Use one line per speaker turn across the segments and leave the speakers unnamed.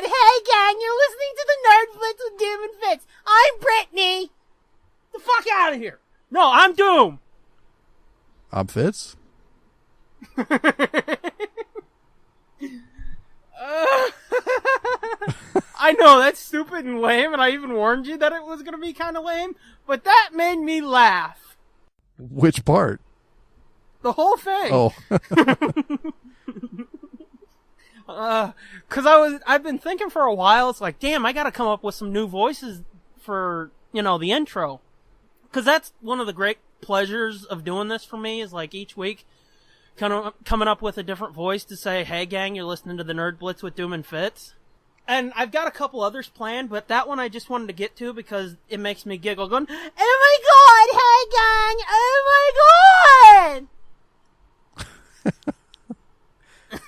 god! Hey gang, you're listening to the Nerd Blitz with Doom and Fitz. I'm Brittany. The fuck out of here. No, I'm Doom.
I'm Fitz.
I know, that's stupid and lame, and I even warned you that it was going to be kind of lame, but that made me laugh.
Which part?
The whole thing.
Oh.
Cause I've been thinking for a while, it's like, damn, I gotta come up with some new voices for, the intro. Cause that's one of the great pleasures of doing this for me, is like each week kind of coming up with a different voice to say, hey gang, you're listening to the Nerd Blitz with Doom and Fitz. And I've got a couple others planned, but that one I just wanted to get to because it makes me giggle going, oh my god, hey gang, oh my god!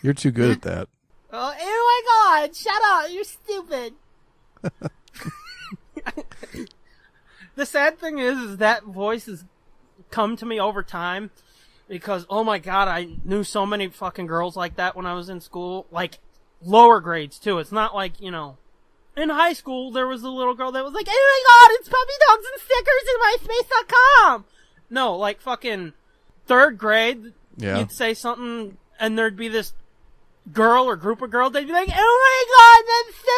You're too good at that.
Oh my god, shut up, you're stupid. The sad thing is that voice has come to me over time because, oh my god, I knew so many fucking girls like that when I was in school. Like, lower grades, too. It's not like, in high school, there was a little girl that was like, oh my god, it's puppy dogs and stickers in MySpace.com. No, like fucking third grade, you'd say something and there'd be this girl or group of girls, they'd be like, oh my god, that's so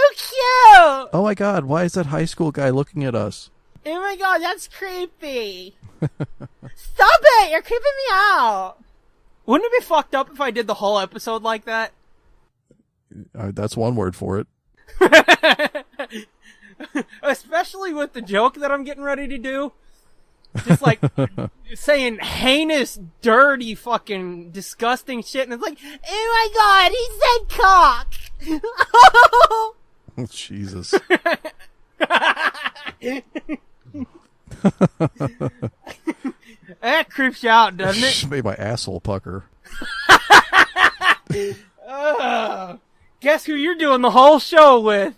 cute!
Oh my god, why is that high school guy looking at us?
Oh my god, that's creepy. Stop it, you're creeping me out. Wouldn't it be fucked up if I did the whole episode like that?
That's one word for it.
Especially with the joke that I'm getting ready to do. Just like saying heinous, dirty, fucking disgusting shit, and it's like, oh my god, he said cock.
Oh, Jesus.
That creeps you out, doesn't it?
Just made my asshole pucker.
Guess who you're doing the whole show with?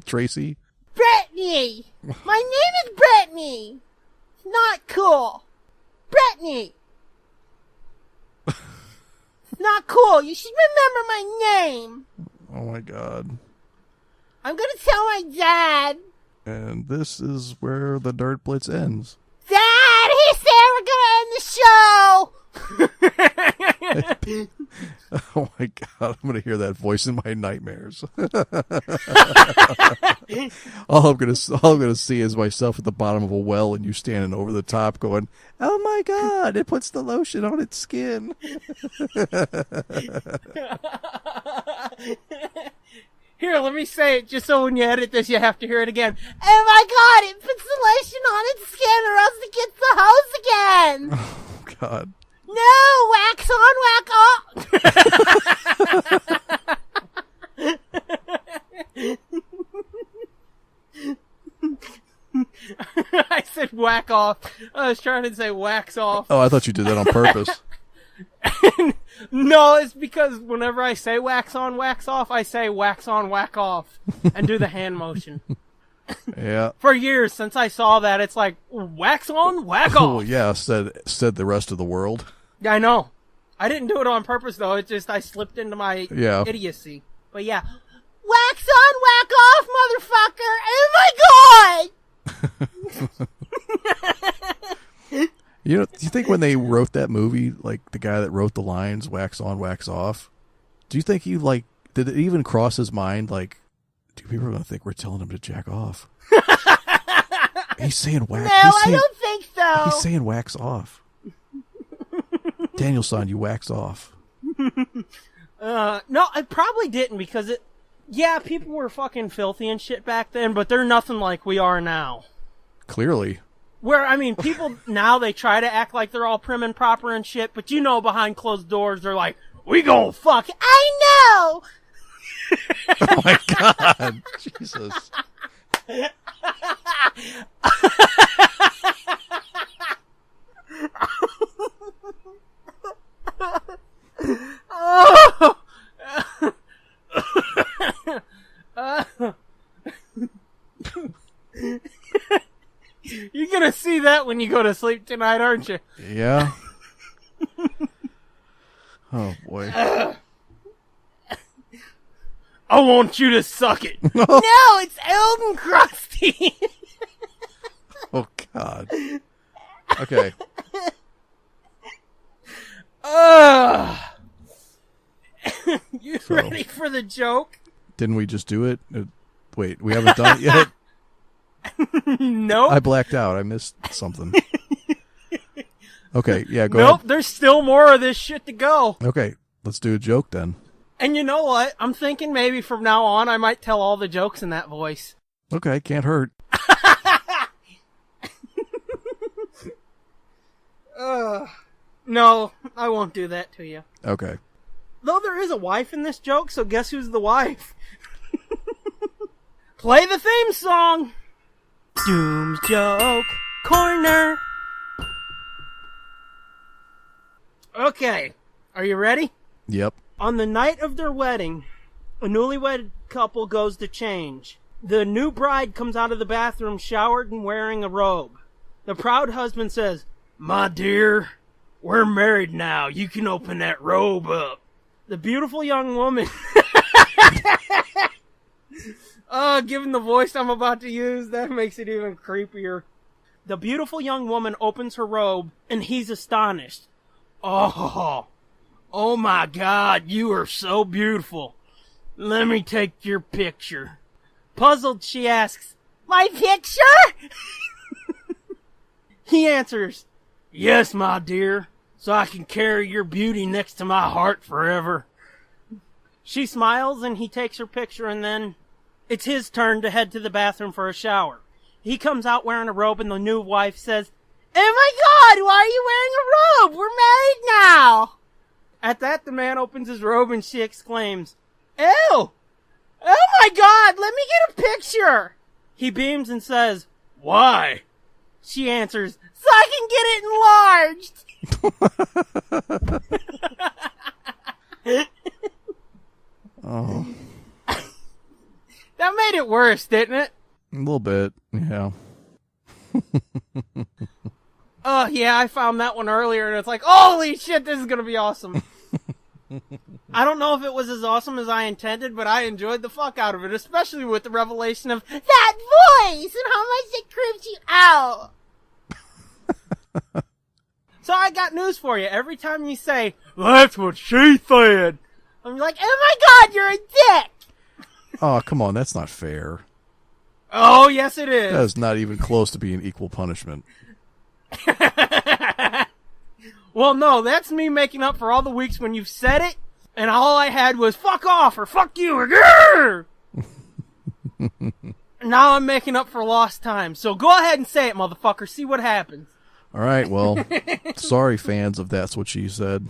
Tracy?
Brittany! My name is Brittany! It's not cool. Brittany! It's not cool. You should remember my name.
Oh my god.
I'm gonna tell my dad.
And this is where the Nerd Blitz ends.
Dad! He said we're gonna end the show!
Oh my god, I'm gonna hear that voice in my nightmares. all I'm gonna see is myself at the bottom of a well and you standing over the top going, oh my god, it puts the lotion on its skin.
Here, let me say it just so when you edit this you have to hear it again. Oh my god, it puts the lotion on its skin or else it gets the hose again!
Oh god.
No! Wax on, wax off! I said whack off. I was trying to say wax off.
Oh, I thought you did that on purpose.
No, it's because whenever I say wax on, wax off, I say wax on, whack off, and do the hand motion.
Yeah.
For years, since I saw that, it's like, wax on, whack off.
Oh, yeah, said the rest of the world.
Yeah, I know. I didn't do it on purpose, though. It's just I slipped into my idiocy. But yeah. Wax on, whack off, motherfucker! Oh my god!
Do you think when they wrote that movie, like the guy that wrote the lines, wax on, wax off, do you think did it even cross his mind, like, do people going to think we're telling him to jack off? He's saying wax.
No, I don't think so.
He's saying wax off. Daniel-san, you wax off.
No, I probably didn't because people were fucking filthy and shit back then, but they're nothing like we are now.
Clearly.
Where, I mean, people now, they try to act like they're all prim and proper and shit, but behind closed doors, they're like, we gon' fuck. I know!
Oh my god. Jesus.
You're gonna see that when you go to sleep tonight, aren't you?
Yeah. Oh boy.
I want you to suck it. No, it's Elden Krusty.
Oh, God. Okay.
You ready for the joke?
Didn't we just do it? Wait, we haven't done it yet?
Nope.
I blacked out. I missed something. Okay, yeah, go
ahead. Nope,
ahead.
There's still more of this shit to go.
Okay, let's do a joke then.
And you know what? I'm thinking maybe from now on I might tell all the jokes in that voice.
Okay, can't hurt.
No, I won't do that to you.
Okay.
Though there is a wife in this joke, so guess who's the wife? Play the theme song! Doom's Joke Corner! Okay, are you ready?
Yep.
On the night of their wedding, a newlywed couple goes to change. The new bride comes out of the bathroom showered and wearing a robe. The proud husband says, "My dear, we're married now. You can open that robe up." The beautiful young woman... given the voice I'm about to use, that makes it even creepier. The beautiful young woman opens her robe, and he's astonished. Oh my God, you are so beautiful. Let me take your picture. Puzzled, she asks, "My picture?" He answers, "Yes, my dear, so I can carry your beauty next to my heart forever." She smiles, and he takes her picture, and then it's his turn to head to the bathroom for a shower. He comes out wearing a robe, and the new wife says, "Oh my God, why are you wearing a robe? We're married now." At that, the man opens his robe, and she exclaims, "Ew! Oh my God, let me get a picture." He beams and says, "Why?" She answers, "So I can get it enlarged."
Oh.
That made it worse, didn't it?
A little bit, yeah.
Oh, yeah, I found that one earlier, and it's like, holy shit, this is going to be awesome. I don't know if it was as awesome as I intended, but I enjoyed the fuck out of it, especially with the revelation of that voice and how much it creeps you out. So I got news for you. Every time you say, "That's what she said," I'm like, "Oh my God, you're a dick!"
Oh, come on, that's not fair.
Oh, yes it is.
That is not even close to being equal punishment.
Well, no, that's me making up for all the weeks when you've said it, and all I had was "fuck off" or "fuck you" or "grrr." Now I'm making up for lost time. So go ahead and say it, motherfucker. See what happens.
All right, well, sorry, fans of That's What She Said.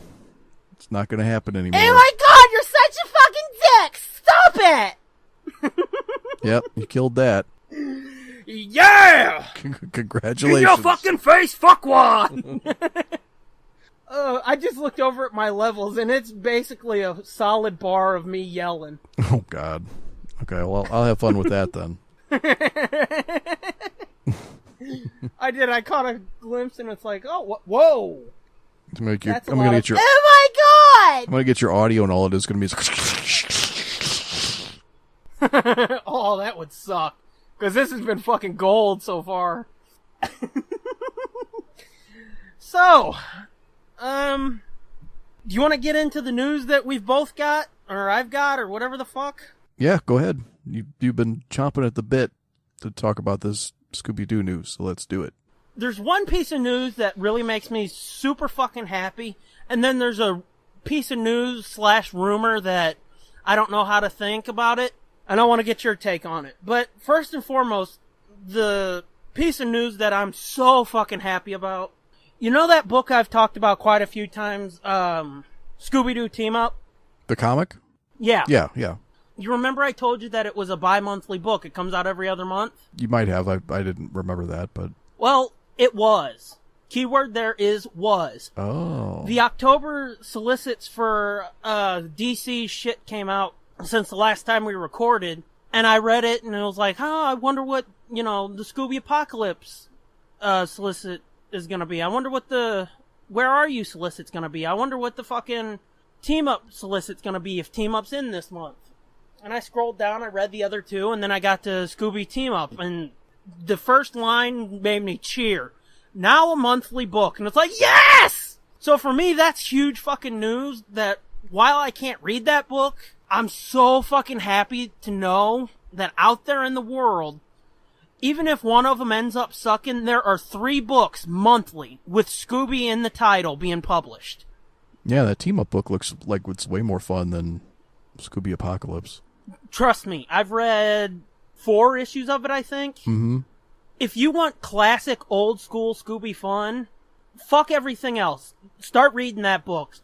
It's not going to happen anymore.
Oh my God, you're such a fucking dick! Stop it!
Yep, you killed that.
Yeah!
Congratulations.
In your fucking face, fuckwad! I just looked over at my levels, and it's basically a solid bar of me yelling.
Oh, God. Okay, well, I'll have fun with that then.
I did. I caught a glimpse, and it's like, oh, whoa!
I'm gonna get your.
Oh my God!
I'm gonna get your audio, and all it is gonna be.
Oh, that would suck. Because this has been fucking gold so far. So, do you want to get into the news that we've both got, or I've got, or whatever the fuck?
Yeah, go ahead. You've been chomping at the bit to talk about this Scooby-Doo news, so let's do it.
There's one piece of news that really makes me super fucking happy, and then there's a piece of news / rumor that I don't know how to think about it, and I want to get your take on it. But first and foremost, the piece of news that I'm so fucking happy about, you know that book I've talked about quite a few times, Scooby-Doo Team-Up?
The comic?
Yeah.
Yeah.
You remember I told you that it was a bi-monthly book? It comes out every other month?
You might have. I didn't remember that, but...
Well, it was. Keyword there is was.
Oh.
The October solicits for DC shit came out since the last time we recorded, and I read it, and it was like, oh, I wonder what, the Scooby Apocalypse solicit is gonna be. I wonder what the Where Are You solicit's gonna be. I wonder what the fucking Team-Up solicit's gonna be if Team-Up's in this month. And I scrolled down, I read the other two, and then I got to Scooby Team-Up, and the first line made me cheer. Now a monthly book, and it's like, yes! So for me, that's huge fucking news that while I can't read that book, I'm so fucking happy to know that out there in the world, even if one of them ends up sucking, there are 3 books monthly with Scooby in the title being published.
Yeah, that team-up book looks like it's way more fun than Scooby Apocalypse.
Trust me, I've read 4 issues of it, I think.
Mm-hmm.
If you want classic old-school Scooby fun, fuck everything else. Start reading that book.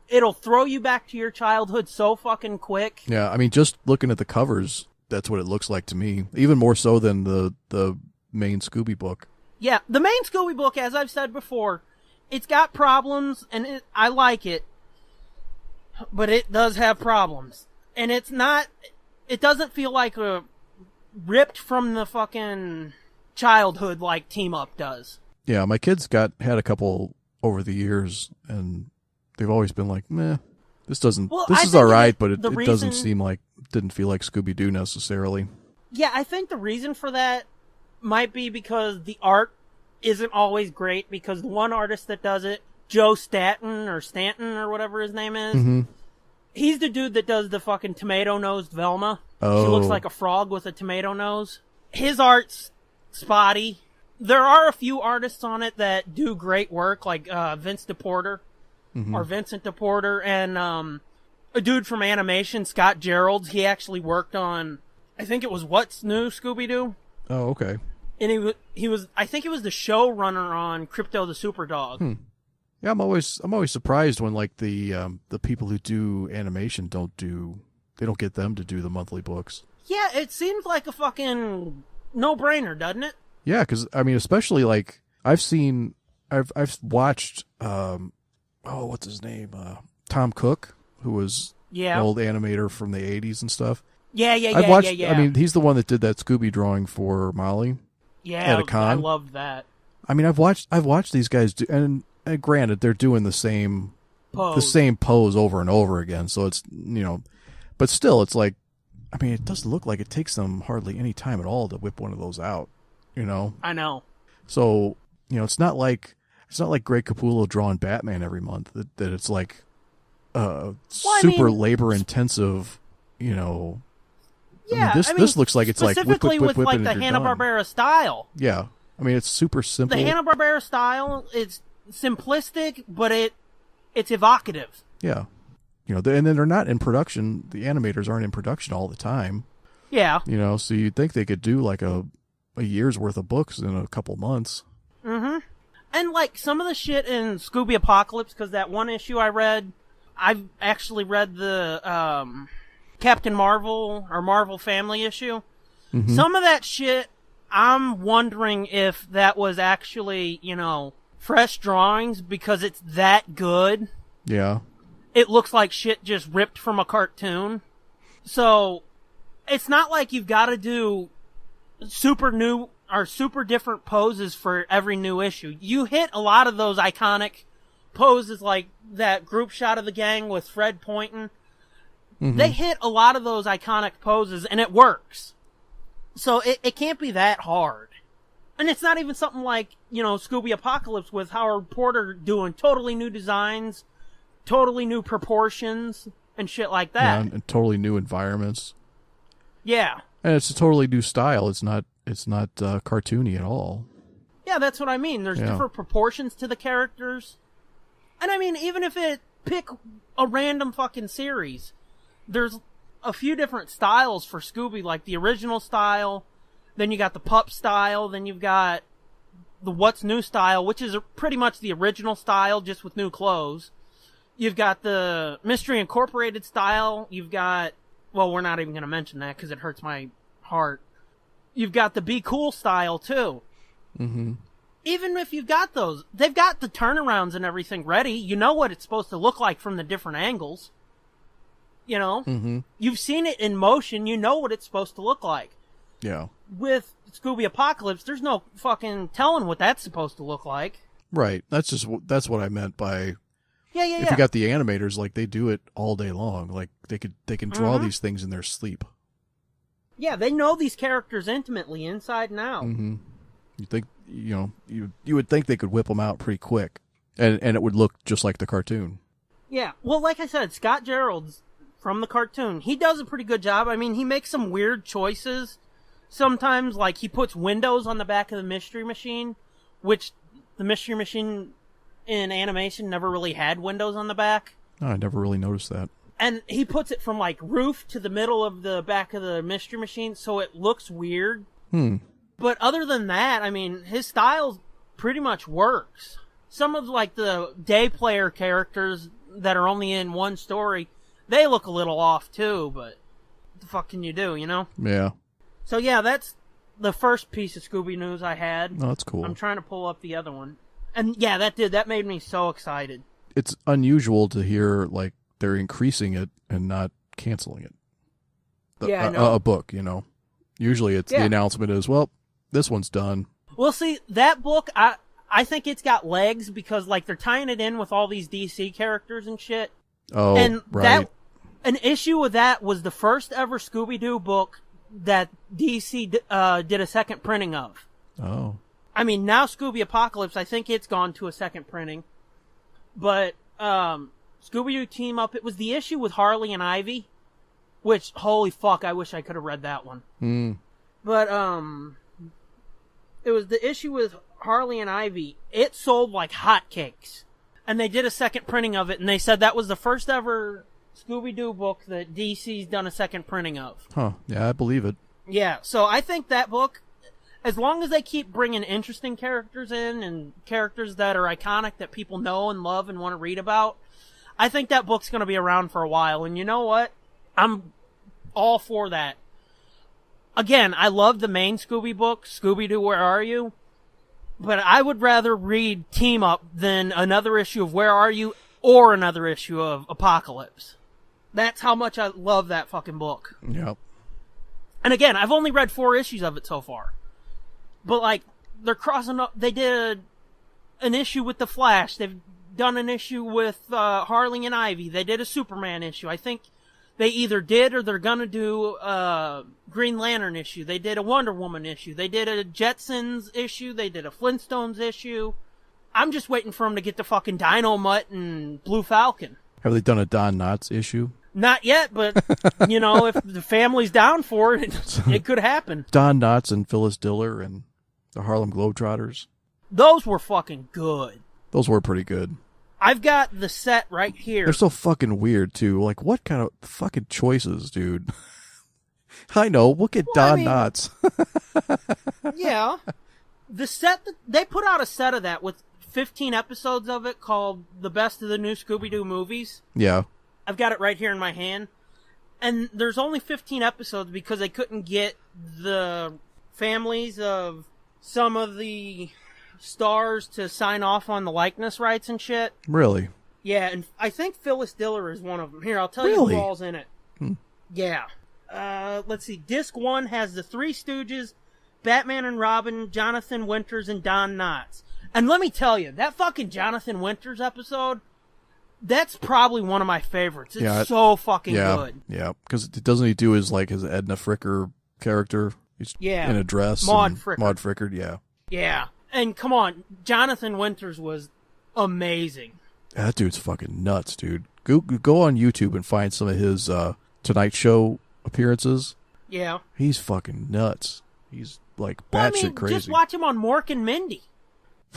It'll throw you back to your childhood so fucking quick.
Yeah, I mean, just looking at the covers, that's what it looks like to me. Even more so than the main Scooby book.
Yeah, the main Scooby book, as I've said before, it's got problems, and I like it, but it does have problems. And it doesn't feel like ripped from the fucking childhood like Team-Up does.
Yeah, my kids had a couple over the years, and they've always been like, meh, this is alright, but it doesn't didn't feel like Scooby-Doo necessarily. Yeah,
I think the reason for that might be because the art isn't always great, because the one artist that does it, Joe Stanton or whatever his name is,
mm-hmm.
He's the dude that does the fucking tomato-nosed Velma.
Oh.
She looks like a frog with a tomato nose. His art's spotty. There are a few artists on it that do great work, like Vince DePorter,
mm-hmm.
or Vincent DePorter, and a dude from animation, Scott Geralds. He actually worked on, I think it was What's New, Scooby-Doo.
Oh, okay.
And he was, I think he was the showrunner on Crypto the Superdog.
Yeah, I'm always surprised when like the people who do animation don't get them to do the monthly books. Yeah,
it seems like a fucking no-brainer, doesn't it?
Yeah, because I mean, especially like I've watched what's his name, Tom Cook, who was an old animator from the 80s and stuff.
Yeah.
I mean, he's the one that did that Scooby drawing for Molly.
Yeah,
at a con.
I loved that.
I mean, I've watched these guys do, and granted, they're doing the same pose over and over again. So it's, but still, it's like, I mean, it doesn't look like it takes them hardly any time at all to whip one of those out.
I know.
So it's not like Greg Capullo drawing Batman every month. That it's like super labor intensive.
Yeah,
this looks like it's like
specifically
whip,
with like
and
the Hanna-Barbera style.
Yeah, I mean it's super simple.
The Hanna-Barbera style, it's simplistic, but it's evocative.
Yeah, and then they're not in production. The animators aren't in production all the time.
Yeah,
so you'd think they could do like a year's worth of books in a couple months.
Mm-hmm. And like some of the shit in Scooby Apocalypse, because that one issue I read, I've actually read the Captain Marvel or Marvel Family issue.
Mm-hmm.
Some of that shit, I'm wondering if that was actually, fresh drawings, because it's that good.
Yeah.
It looks like shit just ripped from a cartoon. So, it's not like you've got to do super new or super different poses for every new issue. You hit a lot of those iconic poses, like that group shot of the gang with Fred pointing.
Mm-hmm.
They hit a lot of those iconic poses, and it works. So it can't be that hard. And it's not even something like, Scooby Apocalypse with Howard Porter doing totally new designs, totally new proportions, and shit like that.
Yeah, and totally new environments.
Yeah.
And it's a totally new style. It's not cartoony at all.
Yeah, that's what I mean. There's different proportions to the characters. And I mean, even if pick a random fucking series, there's a few different styles for Scooby, like the original style, then you got the pup style, then you've got the What's New style, which is pretty much the original style, just with new clothes. You've got the Mystery Incorporated style, you've got, well, we're not even going to mention that because it hurts my heart. You've got the Be Cool style, too.
Mm-hmm.
Even if you've got those, they've got the turnarounds and everything ready. You know what it's supposed to look like from the different angles.
Mm-hmm.
You've seen it in motion. You know what it's supposed to look like.
Yeah.
With Scooby Apocalypse, there's no fucking telling what that's supposed to look like.
Right. That's what I meant by
Yeah, yeah,
If you got the animators, like, they do it all day long. Like, they can draw these things in their sleep.
Yeah, they know these characters intimately, inside and out.
Mm-hmm. You think, you would think they could whip them out pretty quick, and it would look just like the cartoon.
Yeah, well, like I said, Scott Gerald's from the cartoon. He does a pretty good job. I mean, he makes some weird choices. Sometimes, like, he puts windows on the back of the Mystery Machine, which the Mystery Machine in animation never really had windows on the back.
Oh, I never really noticed that.
And he puts it from, like, roof to the middle of the back of the Mystery Machine, so it looks weird. But other than that, I mean, his style pretty much works. Some of, like, the day player characters that are only in one story, they look a little off, too, but what the fuck can you do, you know?
Yeah.
So, yeah, that's the first piece of Scooby news I had.
Oh, that's cool.
I'm trying to pull up the other one. And, yeah, that made me so excited.
It's unusual to hear, like, they're increasing it and not canceling it.
I know.
A book, you know. Usually it's the announcement is, well, this one's done.
Well, see, that book, I think it's got legs because, like, they're tying it in with all these DC characters and shit.
Oh,
and
right.
An issue with that was the first ever Scooby-Doo book that DC did a second printing of.
Oh.
I mean, now Scooby Apocalypse, I think it's gone to a second printing. But Scooby-Doo Team-Up, it was the issue with Harley and Ivy, which, holy fuck, I wish I could have read that one. But, it was the issue with Harley and Ivy. It sold like hotcakes. And they did a second printing of it, and they said that was the first ever Scooby-Doo book that DC's done a second printing of.
Huh. Yeah, I believe it.
Yeah, so I think that book, as long as they keep bringing interesting characters in and characters that are iconic that people know and love and want to read about, I think that book's going to be around for a while. And you know what? I'm all for that. Again, I love the main Scooby book, Scooby-Doo, Where Are You? But I would rather read Team Up than another issue of Where Are You or another issue of Apocalypse. That's how much I love that fucking book.
Yep.
And again, I've only read 4 issues of it so far. But, like, they're crossing up. They did an issue with The Flash. They've done an issue with Harley and Ivy. They did a Superman issue. I think they either did or they're gonna do a Green Lantern issue. They did a Wonder Woman issue. They did a Jetsons issue. They did a Flintstones issue. I'm just waiting for them to get the fucking Dino Mutt and Blue Falcon.
Have they done a Don Knotts issue?
Not yet, but, you know, if the family's down for it, it could happen.
Don Knotts and Phyllis Diller and the Harlem Globetrotters.
Those were fucking good.
Those were pretty good.
I've got the set right here.
They're so fucking weird, too. Like, what kind of fucking choices, dude? I know. We'll get Don Knotts.
Yeah. The set, they put out a set of that with 15 episodes of it called The Best of the New Scooby-Doo Movies.
Yeah.
I've got it right here in my hand. And there's only 15 episodes because they couldn't get the families of some of the stars to sign off on the likeness rights and shit.
Really?
Yeah, and I think Phyllis Diller is one of them. Here, I'll tell you who all's in it. Yeah. Let's see. Disc 1 has the Three Stooges, Batman and Robin, Jonathan Winters, and Don Knotts. And let me tell you, that fucking Jonathan Winters episode, that's probably one of my favorites. It's so fucking good.
Yeah, because doesn't he do his Edna Fricker character? He's in a dress.
Maud Fricker.
Maud Fricker, yeah.
Yeah. And come on, Jonathan Winters was amazing.
That dude's fucking nuts, dude. Go on YouTube and find some of his Tonight Show appearances.
Yeah.
He's fucking nuts. He's like batshit crazy.
Just watch him on Mork and Mindy.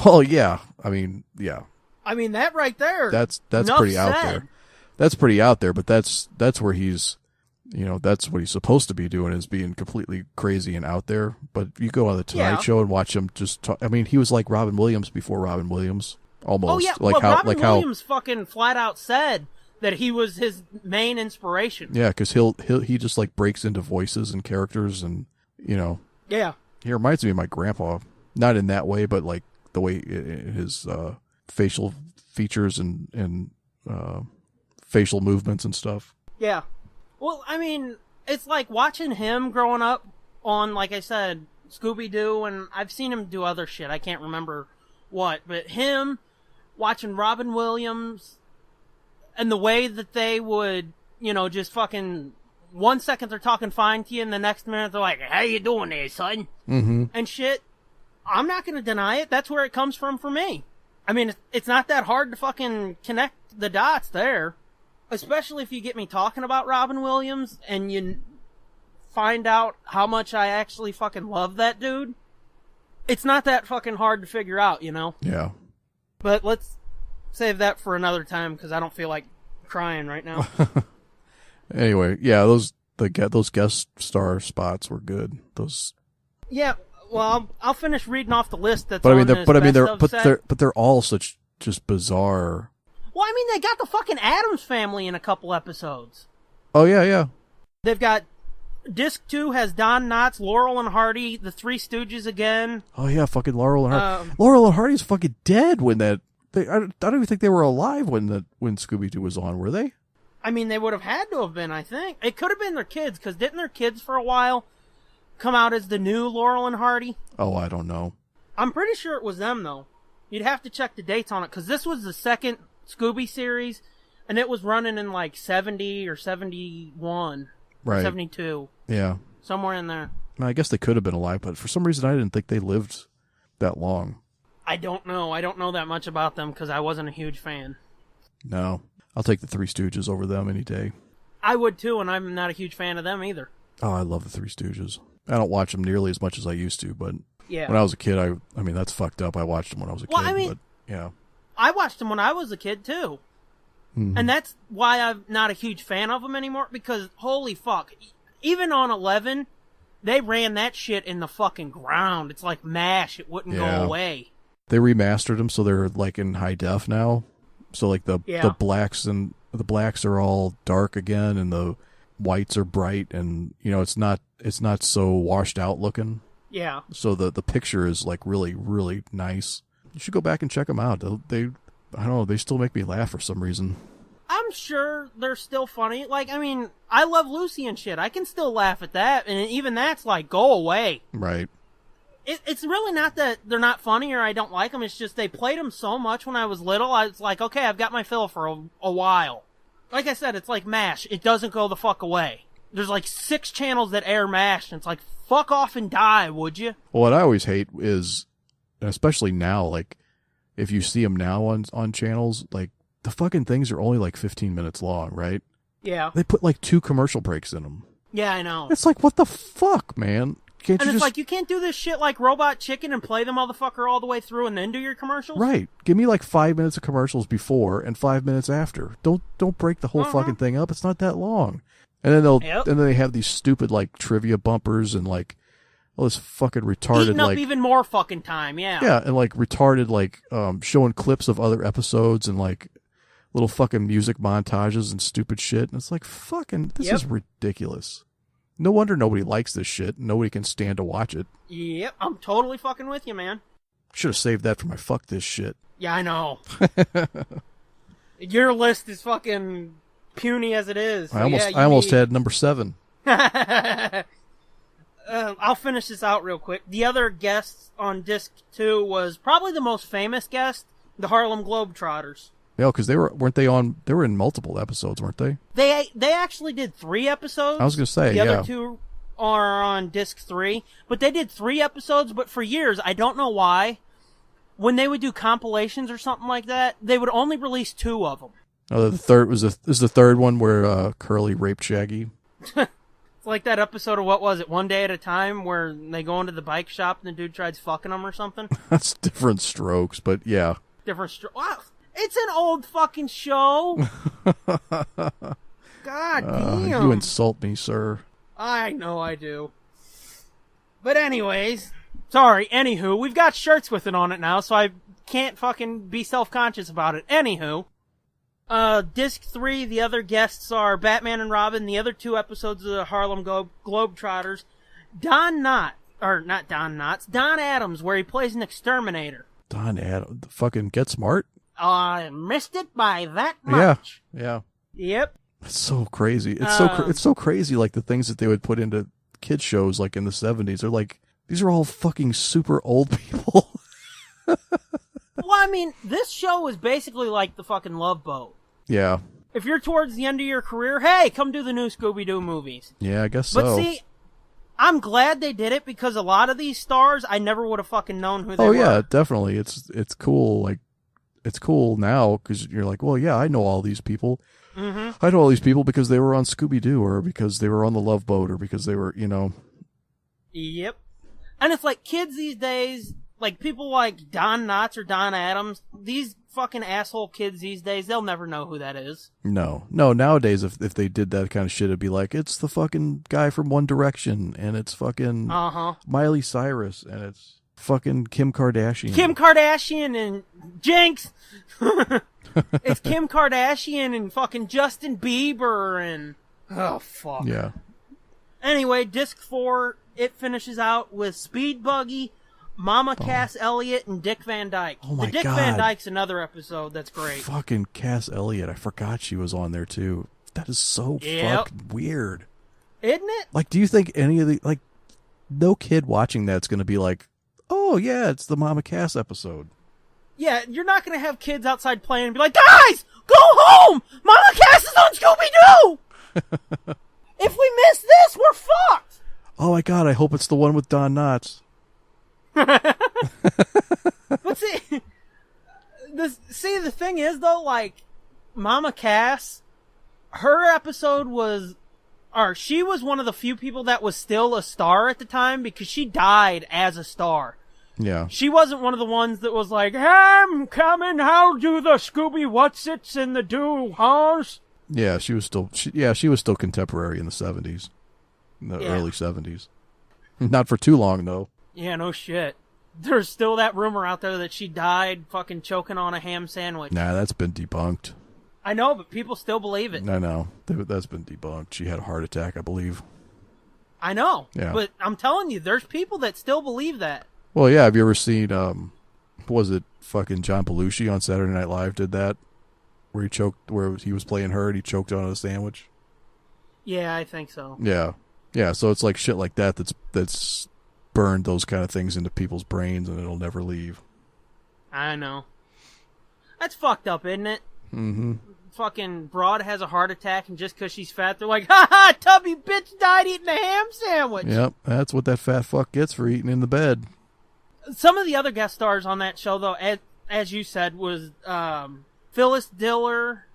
Well, yeah. I mean, yeah.
I mean, that right there.
That's pretty out there. That's pretty out there, but that's where he's, that's what he's supposed to be doing, is being completely crazy and out there. But you go on the Tonight Show and watch him just talk. I mean, he was like Robin Williams before Robin Williams, almost.
Oh yeah, Robin Williams fucking flat out said that he was his main inspiration.
Yeah, because he just like breaks into voices and characters, and
Yeah.
He reminds me of my grandpa, not in that way, but like the way his facial features and facial movements and stuff.
Yeah. Well, I mean, it's like watching him growing up on, like I said, Scooby-Doo, and I've seen him do other shit. I can't remember what, but him watching Robin Williams And the way that they would, just fucking 1 second they're talking fine to you, and the next minute they're like, "How you doing there, son?"
Mm-hmm.
And shit. I'm not going to deny it. That's where it comes from for me. I mean, it's not that hard to fucking connect the dots there. Especially if you get me talking about Robin Williams and you find out how much I actually fucking love that dude. It's not that fucking hard to figure out,
Yeah.
But let's save that for another time because I don't feel like crying right now.
Anyway, yeah, those guest star spots were good. Those.
Yeah, well, I'll finish reading off the list that's
But
on this best of set.
they're all such just bizarre.
Well, I mean, they got the fucking Addams Family in a couple episodes.
Oh yeah.
They've got Disc 2 has Don Knotts, Laurel and Hardy, the Three Stooges again.
Oh yeah, fucking Laurel and Hardy. Laurel and Hardy's fucking dead when that. I don't even think they were alive when Scooby-Doo was on, were they?
I mean, they would have had to have been, I think. It could have been their kids, because didn't their kids for a while come out as the new Laurel and Hardy?
Oh, I don't know.
I'm pretty sure it was them, though. You'd have to check the dates on it, because this was the second Scooby series, and it was running in like 70 or 71.
Right.
72.
Yeah.
Somewhere in there.
I guess they could have been alive, but for some reason I didn't think they lived that long.
I don't know. I don't know that much about them, because I wasn't a huge fan.
No. I'll take the Three Stooges over them any day.
I would, too, and I'm not a huge fan of them either.
Oh, I love the Three Stooges. I don't watch them nearly as much as I used to, but
yeah.
When I was a kid, I mean, that's fucked up. I watched them when I was a kid,
I mean,
but yeah.
I watched them when I was a kid, too.
Mm-hmm.
And that's why I'm not a huge fan of them anymore, because holy fuck. Even on 11, they ran that shit in the fucking ground. It's like MASH. It wouldn't go away.
They remastered them so they're like in high def now. So like the blacks are all dark again and the whites are bright and it's not so washed out looking.
Yeah.
So the picture is like really, really nice. You should go back and check them out. They I don't know, they still make me laugh for some reason.
I'm sure they're still funny. Like, I mean, I love Lucy and shit. I can still laugh at that, and even that's like, go away.
Right.
It's really not that they're not funny or I don't like them. It's just they played them so much when I was little. I was like, okay, I've got my fill for a while. Like I said, it's like MASH. It doesn't go the fuck away. There's like 6 channels that air MASH, and it's like, fuck off and die, would you?
Well, what I always hate is, especially now, like, if you see them now on channels, like, the fucking things are only like 15 minutes long, right?
Yeah.
They put like 2 commercial breaks in them.
Yeah, I know.
It's like, what the fuck, man? Can't
and
you
it's like, you can't do this shit like Robot Chicken and play the motherfucker all the way through and then do your commercials?
Right. Give me like 5 minutes of commercials before and 5 minutes after. Don't break the whole fucking thing up. It's not that long. And then then they have these stupid like trivia bumpers and like all this fucking retarded
eating up
like
even more fucking time, yeah.
Yeah, and like retarded like showing clips of other episodes and like little fucking music montages and stupid shit. And it's like, fucking, this is ridiculous. No wonder nobody likes this shit. Nobody can stand to watch it.
Yep, I'm totally fucking with you, man.
Should have saved that for my fuck this shit.
Yeah, I know. Your list is fucking puny as it is. So
I almost had number 7.
I'll finish this out real quick. The other guests on Disc 2 was probably the most famous guest, the Harlem Globetrotters.
Yeah, because they were in multiple episodes, weren't they?
They actually did 3 episodes.
I was going to say,
the other 2 are on Disc 3. But they did 3 episodes, but for years, I don't know why, when they would do compilations or something like that, they would only release 2 of them.
Oh, the third was the third one where Curly raped Shaggy.
It's like that episode of, what was it, One Day at a Time, where they go into the bike shop and the dude tries fucking them or something?
That's different strokes, but yeah.
Wow. It's an old fucking show. God damn.
You insult me, sir.
I know I do. But anyways, sorry, anywho, we've got shirts with it on it now, so I can't fucking be self-conscious about it. Anywho, Disc 3, the other guests are Batman and Robin, the other 2 episodes of the Harlem Globetrotters, Don Adams, where he plays an exterminator.
Don Adams, fucking Get Smart?
I missed it by that much.
Yeah.
Yep.
It's so crazy. It's so crazy, like the things that they would put into kids shows, like in the 70s. They're like, these are all fucking super old people.
Well, I mean, this show is basically like the fucking Love Boat.
Yeah.
If you're towards the end of your career, hey, come do the new Scooby-Doo movies.
Yeah, I guess so.
But see, I'm glad they did it because a lot of these stars, I never would have fucking known who they were.
Oh yeah, definitely. It's cool. Like, it's cool now because you're like, well, yeah, I know all these people.
Mm-hmm.
I know all these people because they were on Scooby-Doo or because they were on the Love Boat or because they were, you know.
Yep. And it's like kids these days, like people like Don Knotts or Don Adams, these fucking asshole kids these days, they'll never know who that is.
No. Nowadays, if they did that kind of shit, it'd be like, it's the fucking guy from One Direction and it's fucking Miley Cyrus and it's fucking Kim Kardashian.
Kim Kardashian and Jinx. It's Kim Kardashian and fucking Justin Bieber and... Oh, fuck.
Yeah.
Anyway, disc 4, it finishes out with Speed Buggy, Mama Cass Elliot, and Dick Van Dyke.
Oh my
Dick
God.
Van Dyke's another episode that's great.
Fucking Cass Elliot. I forgot she was on there, too. That is so fucking weird.
Isn't it?
Like, do you think any of the... Like, no kid watching that's going to be like, oh, yeah, it's the Mama Cass episode.
Yeah, you're not going to have kids outside playing and be like, guys, go home! Mama Cass is on Scooby-Doo! If we miss this, we're fucked!
Oh my God, I hope it's the one with Don Knotts.
But see, the thing is, though, like, Mama Cass, her episode was... Or she was one of the few people that was still a star at the time because she died as a star.
Yeah.
She wasn't one of the ones that was like, I'm coming, how do the Scooby Whatsits and the do, huh?
Yeah, she was still contemporary in the 70s. In the early 70s. Not for too long, though.
Yeah, no shit. There's still that rumor out there that she died fucking choking on a ham sandwich.
Nah, that's been debunked.
I know, but people still believe it.
I know. That's been debunked. She had a heart attack, I believe.
I know.
Yeah.
But I'm telling you, there's people that still believe that.
Well, yeah, have you ever seen, was it fucking John Belushi on Saturday Night Live did that? Where he was playing her and he choked on a sandwich?
Yeah, I think so.
Yeah. Yeah, so it's like shit like that that's burned those kind of things into people's brains and it'll never leave.
I know. That's fucked up, isn't it?
Mm-hmm.
Fucking broad has a heart attack and just because she's fat, they're like, ha ha, tubby bitch died eating a ham sandwich.
Yep, that's what that fat fuck gets for eating in the bed.
Some of the other guest stars on that show, though, as you said, was Phyllis Diller.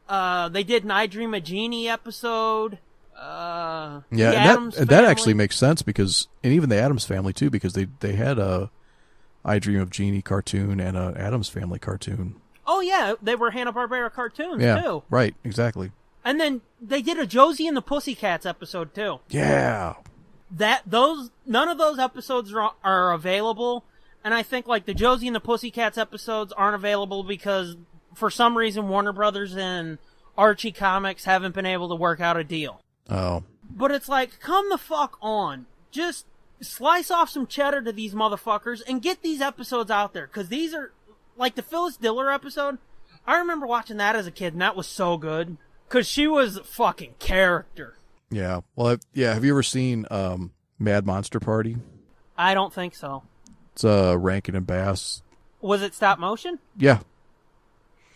They did an I Dream of Jeannie episode.
Yeah, and that actually makes sense because, and even the Addams Family too, because they had a I Dream of Jeannie cartoon and a Addams Family cartoon.
Oh yeah, they were Hanna-Barbera cartoons too.
Right, exactly.
And then they did a Josie and the Pussycats episode too.
Yeah.
None of those episodes are available, and I think like the Josie and the Pussycats episodes aren't available because for some reason Warner Brothers and Archie Comics haven't been able to work out a deal.
Oh.
But it's like, come the fuck on. Just slice off some cheddar to these motherfuckers and get these episodes out there, because these are, like the Phyllis Diller episode, I remember watching that as a kid, and that was so good, because she was a fucking character.
Yeah. Well, have you ever seen Mad Monster Party?
I don't think so.
It's Rankin and Bass.
Was it stop motion?
Yeah.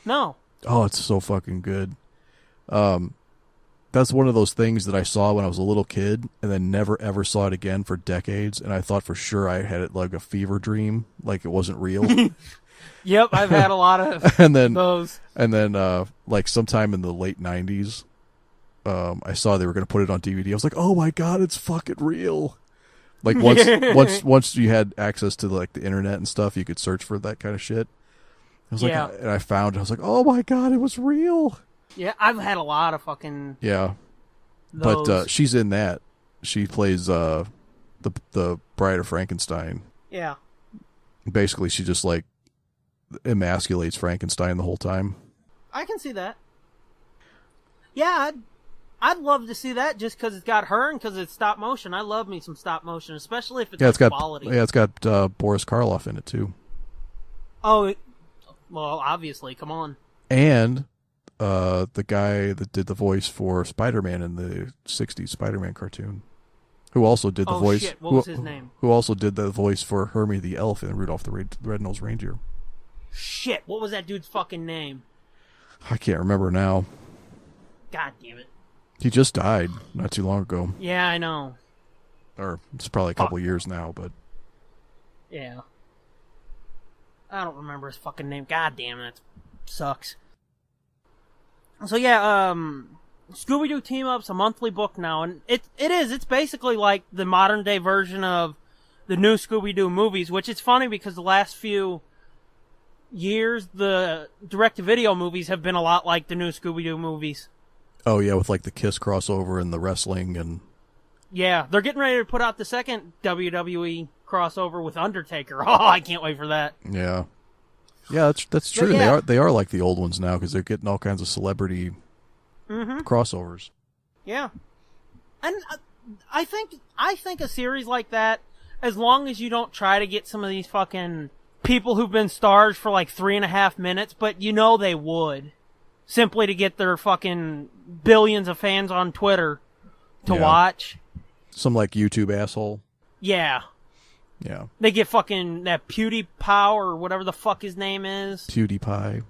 No.
Oh, it's so fucking good. That's one of those things that I saw when I was a little kid and then never ever saw it again for decades, and I thought for sure I had it like a fever dream, like it wasn't real.
Yep, I've had a lot of those.
And then like sometime in the late 90s, I saw they were going to put it on DVD. I was like, "Oh my god, it's fucking real!" Like once you had access to like the internet and stuff, you could search for that kind of shit. I was like, and I found it. I was like, "Oh my god, it was real!"
Yeah, I've had a lot of fucking
those. But she's in that. She plays the Bride of Frankenstein.
Yeah.
Basically, she just like emasculates Frankenstein the whole time.
I can see that. Yeah, I'd love to see that just because it's got her and because it's stop motion. I love me some stop motion, especially if it's quality.
Yeah, it's got Boris Karloff in it too.
Oh, well, obviously, come on.
And the guy that did the voice for Spider-Man in the 60s Spider-Man cartoon, who also did the voice.
Shit. What was his name?
Who also did the voice for Hermie the Elf in Rudolph the Red-Nosed Reindeer.
Shit, what was that dude's fucking name?
I can't remember now.
God damn it.
He just died not too long ago.
Yeah, I know.
Or it's probably a couple years now, but...
Yeah. I don't remember his fucking name. God damn it. That sucks. So yeah, Scooby-Doo Team-Up's a monthly book now, and it's basically like the modern day version of the new Scooby-Doo movies, which is funny because the last few years, the direct-to-video movies have been a lot like the new Scooby-Doo movies.
Oh yeah, with like the Kiss crossover and the wrestling and...
Yeah, they're getting ready to put out the second WWE crossover with Undertaker. Oh, I can't wait for that.
Yeah. Yeah, that's true.
Yeah.
They are like the old ones now because they're getting all kinds of celebrity crossovers.
Yeah. And I think a series like that, as long as you don't try to get some of these fucking people who've been stars for like 3.5 minutes, but you know they would, simply to get their fucking billions of fans on Twitter to watch.
Some like YouTube asshole.
Yeah.
Yeah.
They get fucking that PewDiePie or whatever the fuck his name is.
PewDiePie.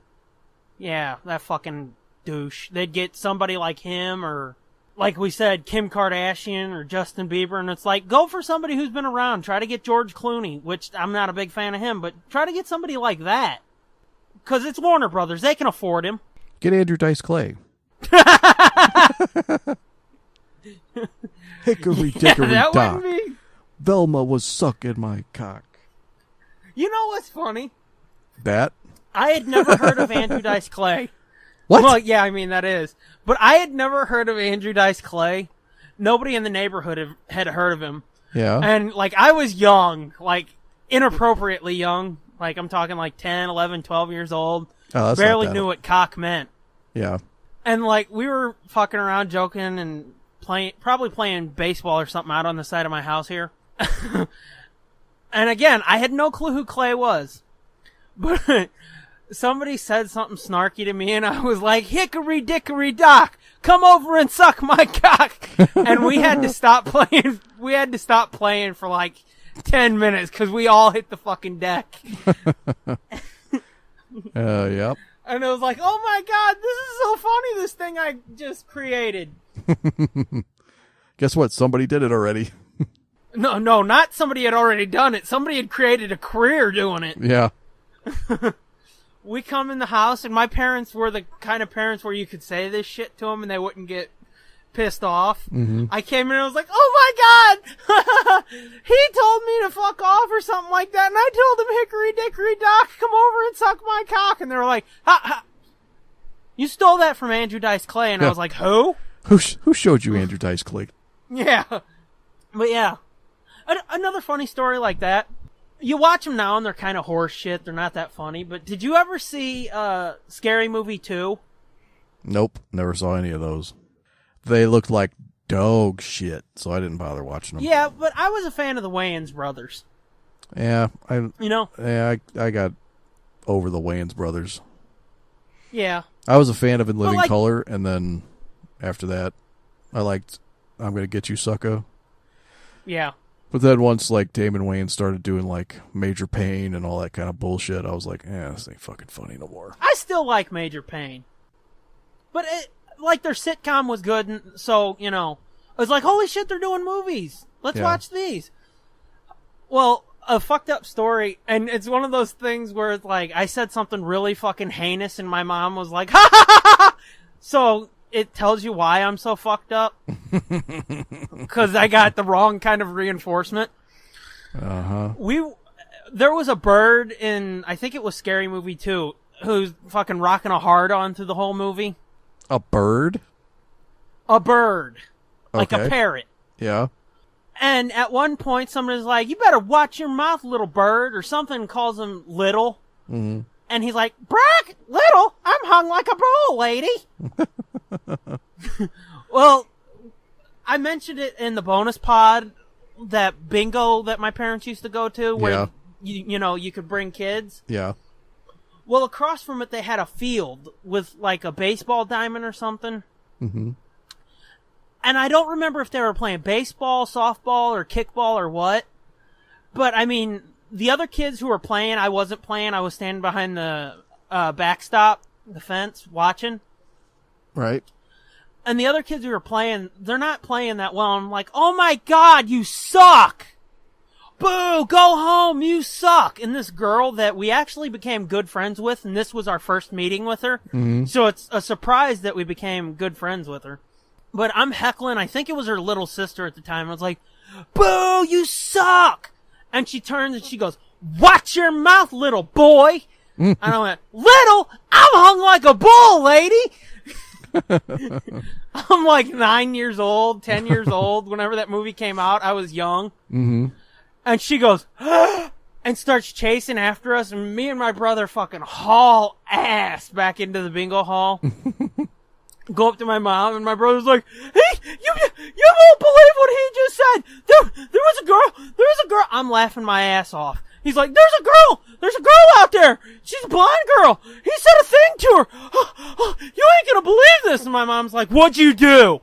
Yeah, that fucking douche. They'd get somebody like him or, like we said, Kim Kardashian or Justin Bieber, and it's like, go for somebody who's been around. Try to get George Clooney, which I'm not a big fan of him, but try to get somebody like that. Because it's Warner Brothers. They can afford him.
Get Andrew Dice Clay. Hickory dickory
that
dock.
wouldn't be...
Velma was sucking my cock.
You know what's funny?
That?
I had never heard of Andrew Dice Clay.
What?
Well, yeah, I mean, that is. But I had never heard of Andrew Dice Clay. Nobody in the neighborhood had heard of him.
Yeah.
And, like, I was young. Like, inappropriately young. Like, I'm talking like 10, 11, 12 years old.
Oh, that's
Barely
not bad.
knew what cock meant.
Yeah.
And, like, we were fucking around joking and probably playing baseball or something out on the side of my house here. And again, I had no clue who Clay was. But somebody said something snarky to me and I was like, Hickory dickory dock, come over and suck my cock. And we had to stop playing. We had to stop playing for like 10 minutes because we all hit the fucking deck.
Yep.
And it was like, oh my god, this is so funny, this thing I just created.
Guess what? Somebody did it already.
No, not somebody had already done it. Somebody had created a career doing it.
Yeah.
We come in the house, and my parents were the kind of parents where you could say this shit to them and they wouldn't get pissed off. Mm-hmm. I came in and I was like, oh my god! He told me to fuck off or something like that, and I told him, Hickory dickory dock, come over and suck my cock. And they were like, ha! You stole that from Andrew Dice Clay. And I was like, who?
Who showed you Andrew Dice Clay?
Yeah. But yeah. Another funny story like that. You watch them now and they're kind of horse shit. They're not that funny. But did you ever see Scary Movie 2?
Nope. Never saw any of those. They looked like dog shit, so I didn't bother watching them.
Yeah, but I was a fan of the Wayans brothers.
Yeah.
Yeah,
I got over the Wayans brothers.
Yeah.
I was a fan of In Living
like,
Color, and then after that, I liked I'm Gonna Get You, Sucka.
Yeah.
But then once, like, Damon Wayans started doing, like, Major Pain and all that kind of bullshit, I was like, this ain't fucking funny no more.
I still like Major Pain. But, their sitcom was good, and so, I was like, holy shit, they're doing movies. Let's watch these. Well, a fucked up story, and it's one of those things where it's like, I said something really fucking heinous, and my mom was like, ha ha ha ha! So, it tells you why I'm so fucked up. Because I got the wrong kind of reinforcement.
Uh-huh.
There was a bird in, I think it was Scary Movie 2, who's fucking rocking a hard-on through the whole movie.
A bird?
A bird. Like
Okay.
a parrot.
Yeah.
And at one point, somebody's like, you better watch your mouth, little bird, or something, calls him little.
Mm-hmm.
And he's like, Brack, little, I'm hung like a bull, lady. Well, I mentioned it in the bonus pod, that bingo that my parents used to go to, where, you could bring kids.
Yeah.
Well, across from it, they had a field with, like, a baseball diamond or something.
Mm-hmm.
And I don't remember if they were playing baseball, softball, or kickball, or what. But, I mean, the other kids who were playing, I wasn't playing. I was standing behind the backstop, the fence, watching.
Right.
And the other kids who were playing, they're not playing that well. I'm like, oh my God, you suck! Boo, go home, you suck! And this girl that we actually became good friends with, and this was our first meeting with her.
Mm-hmm.
So it's a surprise that we became good friends with her. But I'm heckling, I think it was her little sister at the time. I was like, boo, you suck! And she turns and she goes, watch your mouth, little boy! And I went, little? I'm hung like a bull, lady! I'm like 9 years old, 10 years old. Whenever that movie came out, I was young.
Mm-hmm.
And she goes, and starts chasing after us. And me and my brother fucking haul ass back into the bingo hall. Go up to my mom, and my brother's like, hey, you won't believe what he just said. There was a girl. I'm laughing my ass off. He's like, there's a girl out there. She's a blind girl. He said a thing to her. You ain't gonna believe this. And my mom's like, what'd you do?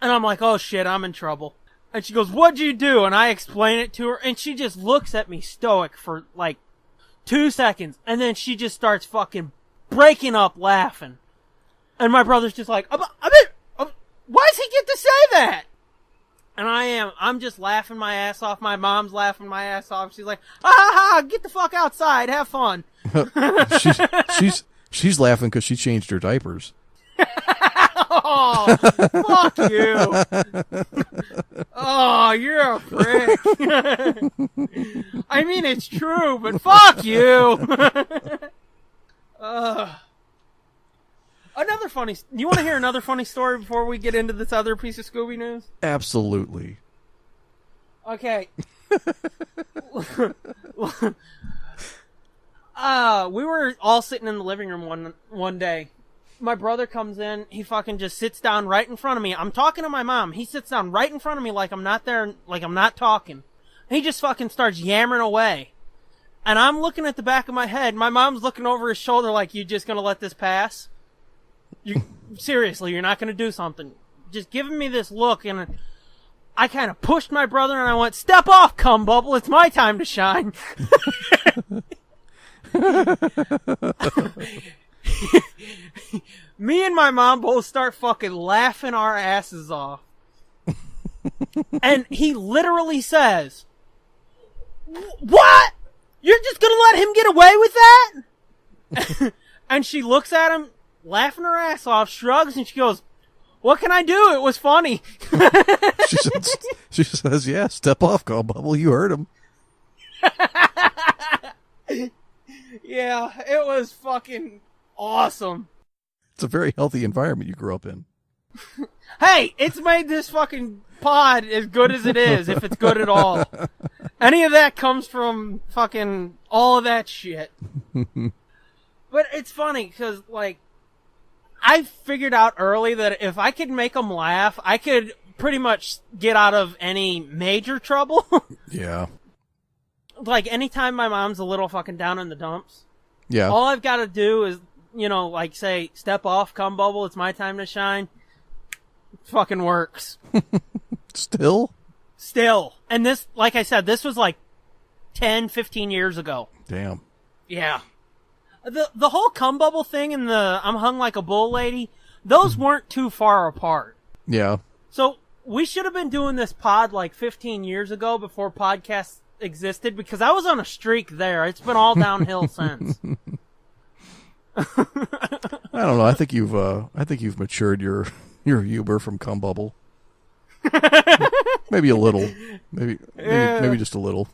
And I'm like, oh shit, I'm in trouble. And she goes, what'd you do? And I explain it to her, and she just looks at me stoic for like 2 seconds, and then she just starts fucking breaking up laughing. And my brother's just like, why does he get to say that? And I'm just laughing my ass off. My mom's laughing my ass off. She's like, get the fuck outside, have fun.
she's laughing because she changed her diapers.
Oh, fuck you. Oh, you're a prick. I mean, it's true, but fuck you. Another funny... You want to hear another funny story before we get into this other piece of Scooby news?
Absolutely.
Okay. We were all sitting in the living room one day. My brother comes in. He fucking just sits down right in front of me. I'm talking to my mom. He sits down right in front of me like I'm not there, like I'm not talking. He just fucking starts yammering away. And I'm looking at the back of my head. My mom's looking over his shoulder like, you just gonna let this pass? Seriously, you're not gonna do something. Just giving me this look, and I kind of pushed my brother and I went, step off, cum bubble, it's my time to shine. Me and my mom both start fucking laughing our asses off. And he literally says, what? You're just gonna let him get away with that? And she looks at him, laughing her ass off, shrugs, and she goes, what can I do? It was funny.
She says, yeah, step off, cum bubble, you heard him.
Yeah, it was fucking awesome.
It's a very healthy environment you grew up in.
Hey, it's made this fucking pod as good as it is, if it's good at all. Any of that comes from fucking all of that shit. But it's funny, because, like, I figured out early that if I could make them laugh, I could pretty much get out of any major trouble.
Yeah.
Like, anytime my mom's a little fucking down in the dumps,
yeah,
all I've got to do is, you know, like, say, step off, cum bubble, it's my time to shine. It fucking works.
Still.
And this, like I said, this was like 10, 15 years ago.
Damn.
Yeah. The whole cum bubble thing and the I'm hung like a bull lady, those weren't too far apart.
Yeah.
So we should have been doing this pod like 15 years ago before podcasts existed, because I was on a streak there. It's been all downhill since.
I don't know. I think you've matured your humor from cum bubble. Maybe a little. Maybe just a little.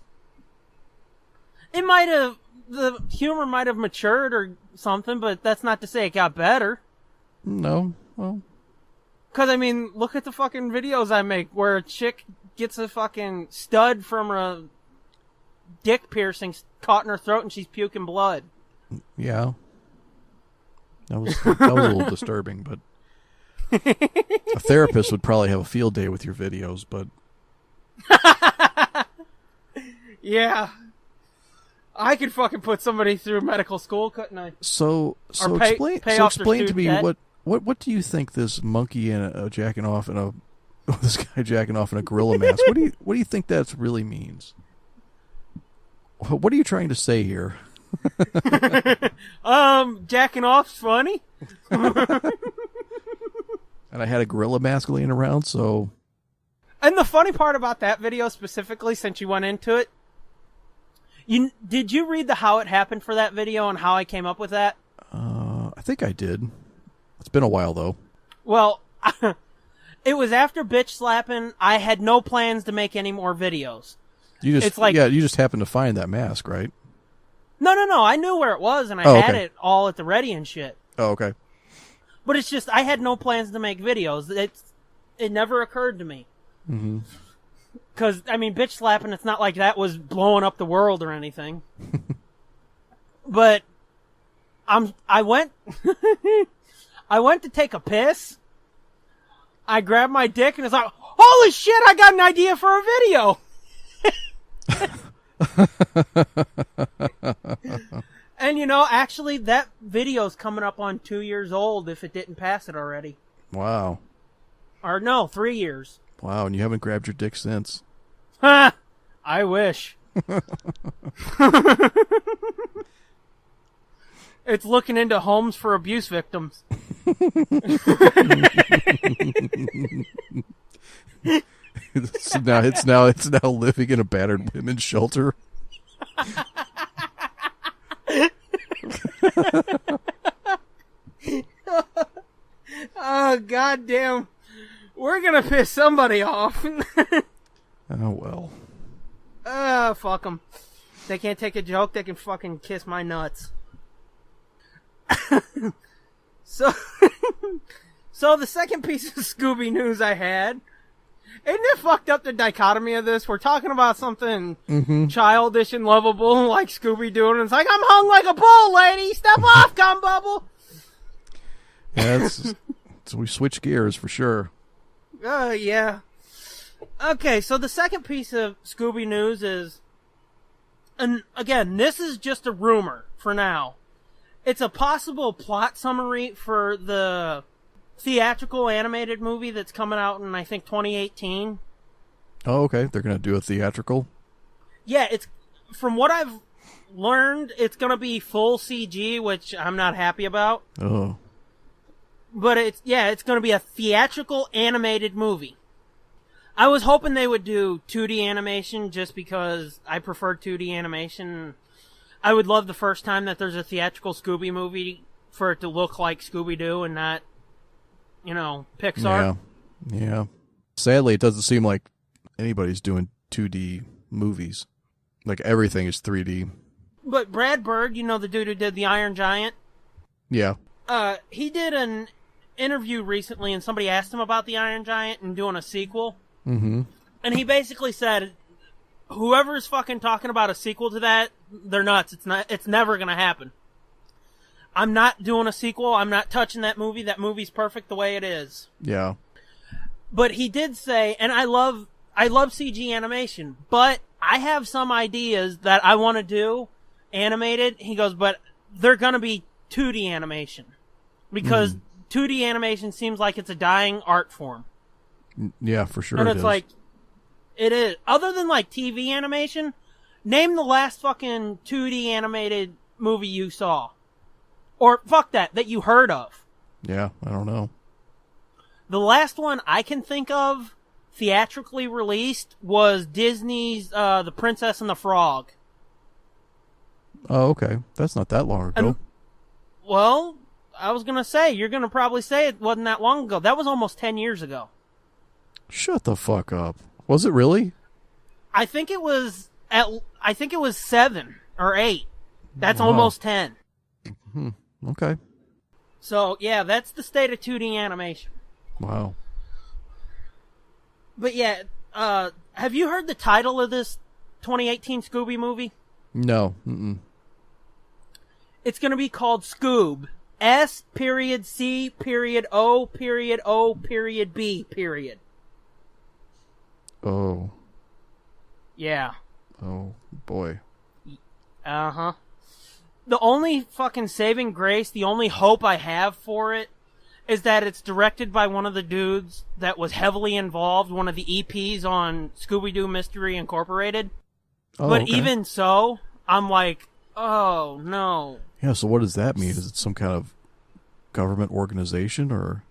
It might have, the humor might have matured or something, but that's not to say it got better.
No. Well,
because, I mean, look at the fucking videos I make where a chick gets a fucking stud from a dick piercing caught in her throat and she's puking blood.
Yeah. That was a little disturbing, but a therapist would probably have a field day with your videos, but
yeah. I could fucking put somebody through medical school, couldn't I?
So explain to me
debt.
What do you think this monkey and jacking off in a this guy jacking off in a gorilla mask? What do you think that really means? What are you trying to say here?
Jacking off's funny.
And I had a gorilla mask laying around, so...
And the funny part about that video specifically, since you went into it, did you read the how it happened for that video and how I came up with that?
I think I did. It's been a while, though.
Well, it was after bitch slapping. I had no plans to make any more videos.
You just happened to find that mask, right?
No. I knew where it was, and I had it all at the ready and shit.
Oh, okay.
But it's just, I had no plans to make videos. It never occurred to me.
Mm-hmm.
Because, I mean, bitch slapping, it's not like that was blowing up the world or anything. But I went to take a piss. I grabbed my dick and it's like, holy shit, I got an idea for a video. And actually that video's coming up on 2 years old if it didn't pass it already.
Wow.
Or no, 3 years.
Wow, and you haven't grabbed your dick since.
Ha! I wish. It's looking into homes for abuse victims.
It's now living in a battered women's shelter.
Oh, goddamn. We're gonna piss somebody off.
Oh, well.
Fuck them. They can't take a joke, they can fucking kiss my nuts. So the second piece of Scooby news I had, isn't it fucked up the dichotomy of this? We're talking about something childish and lovable like Scooby-Doo, and it's like, I'm hung like a bull, lady! Step off, cum bubble!
Yeah, so we switch gears for sure.
Yeah. Okay, so the second piece of Scooby news is, and again, this is just a rumor for now. It's a possible plot summary for the theatrical animated movie that's coming out in, I think, 2018.
Oh, okay. They're going to do a theatrical?
Yeah, it's, from what I've learned, it's going to be full CG, which I'm not happy about.
Oh.
But it's going to be a theatrical animated movie. I was hoping they would do 2D animation just because I prefer 2D animation. I would love the first time that there's a theatrical Scooby movie for it to look like Scooby-Doo and not, Pixar.
Yeah. Sadly, it doesn't seem like anybody's doing 2D movies. Like, everything is 3D.
But Brad Bird, the dude who did The Iron Giant?
Yeah.
He did an interview recently and somebody asked him about The Iron Giant and doing a sequel.
Mm-hmm.
And he basically said, whoever's fucking talking about a sequel to that, they're nuts. It's never gonna happen. I'm not doing a sequel. I'm not touching that movie. That movie's perfect the way it is.
Yeah.
But he did say, and I love CG animation, but I have some ideas that I want to do animated. He goes, but they're gonna be 2D animation. Because 2D animation seems like it's a dying art form.
Yeah, for sure.
And it's like, it is. Other than like TV animation, name the last fucking 2D animated movie you saw. Or fuck that you heard of.
Yeah, I don't know.
The last one I can think of theatrically released was Disney's The Princess and the Frog.
Oh, okay. That's not that long ago.
Well, I was going to say, you're going to probably say it wasn't that long ago. That was almost 10 years ago.
Shut the fuck up. Was it really?
I think it was 7 or 8. That's almost 10.
Okay.
So, yeah, that's the state of 2D animation.
Wow.
But yeah, have you heard the title of this 2018 Scooby movie?
No. Mm-mm.
It's going to be called S.C.O.O.B. S.O.O.B.
Oh.
Yeah.
Oh, boy.
Uh-huh. The only fucking saving grace, the only hope I have for it, is that it's directed by one of the dudes that was heavily involved, one of the EPs on Scooby-Doo Mystery Incorporated.
Oh,
but
okay.
even so, I'm like, oh, no.
Yeah, so what does that mean? Is it some kind of government organization, or?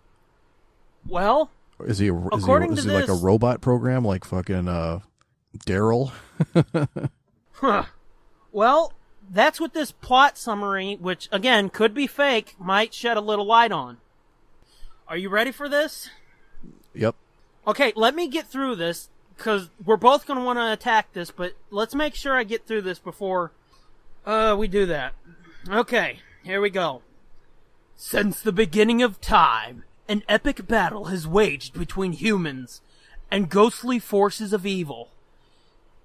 Well,
Is he
according to
like a
this-
robot program, like fucking Daryl?
huh. Well, that's what this plot summary, which again could be fake, might shed a little light on. Are you ready for this?
Yep.
Okay, let me get through this, because we're both going to want to attack this, but let's make sure I get through this before we do that. Okay, here we go. Since the beginning of time, an epic battle has waged between humans and ghostly forces of evil.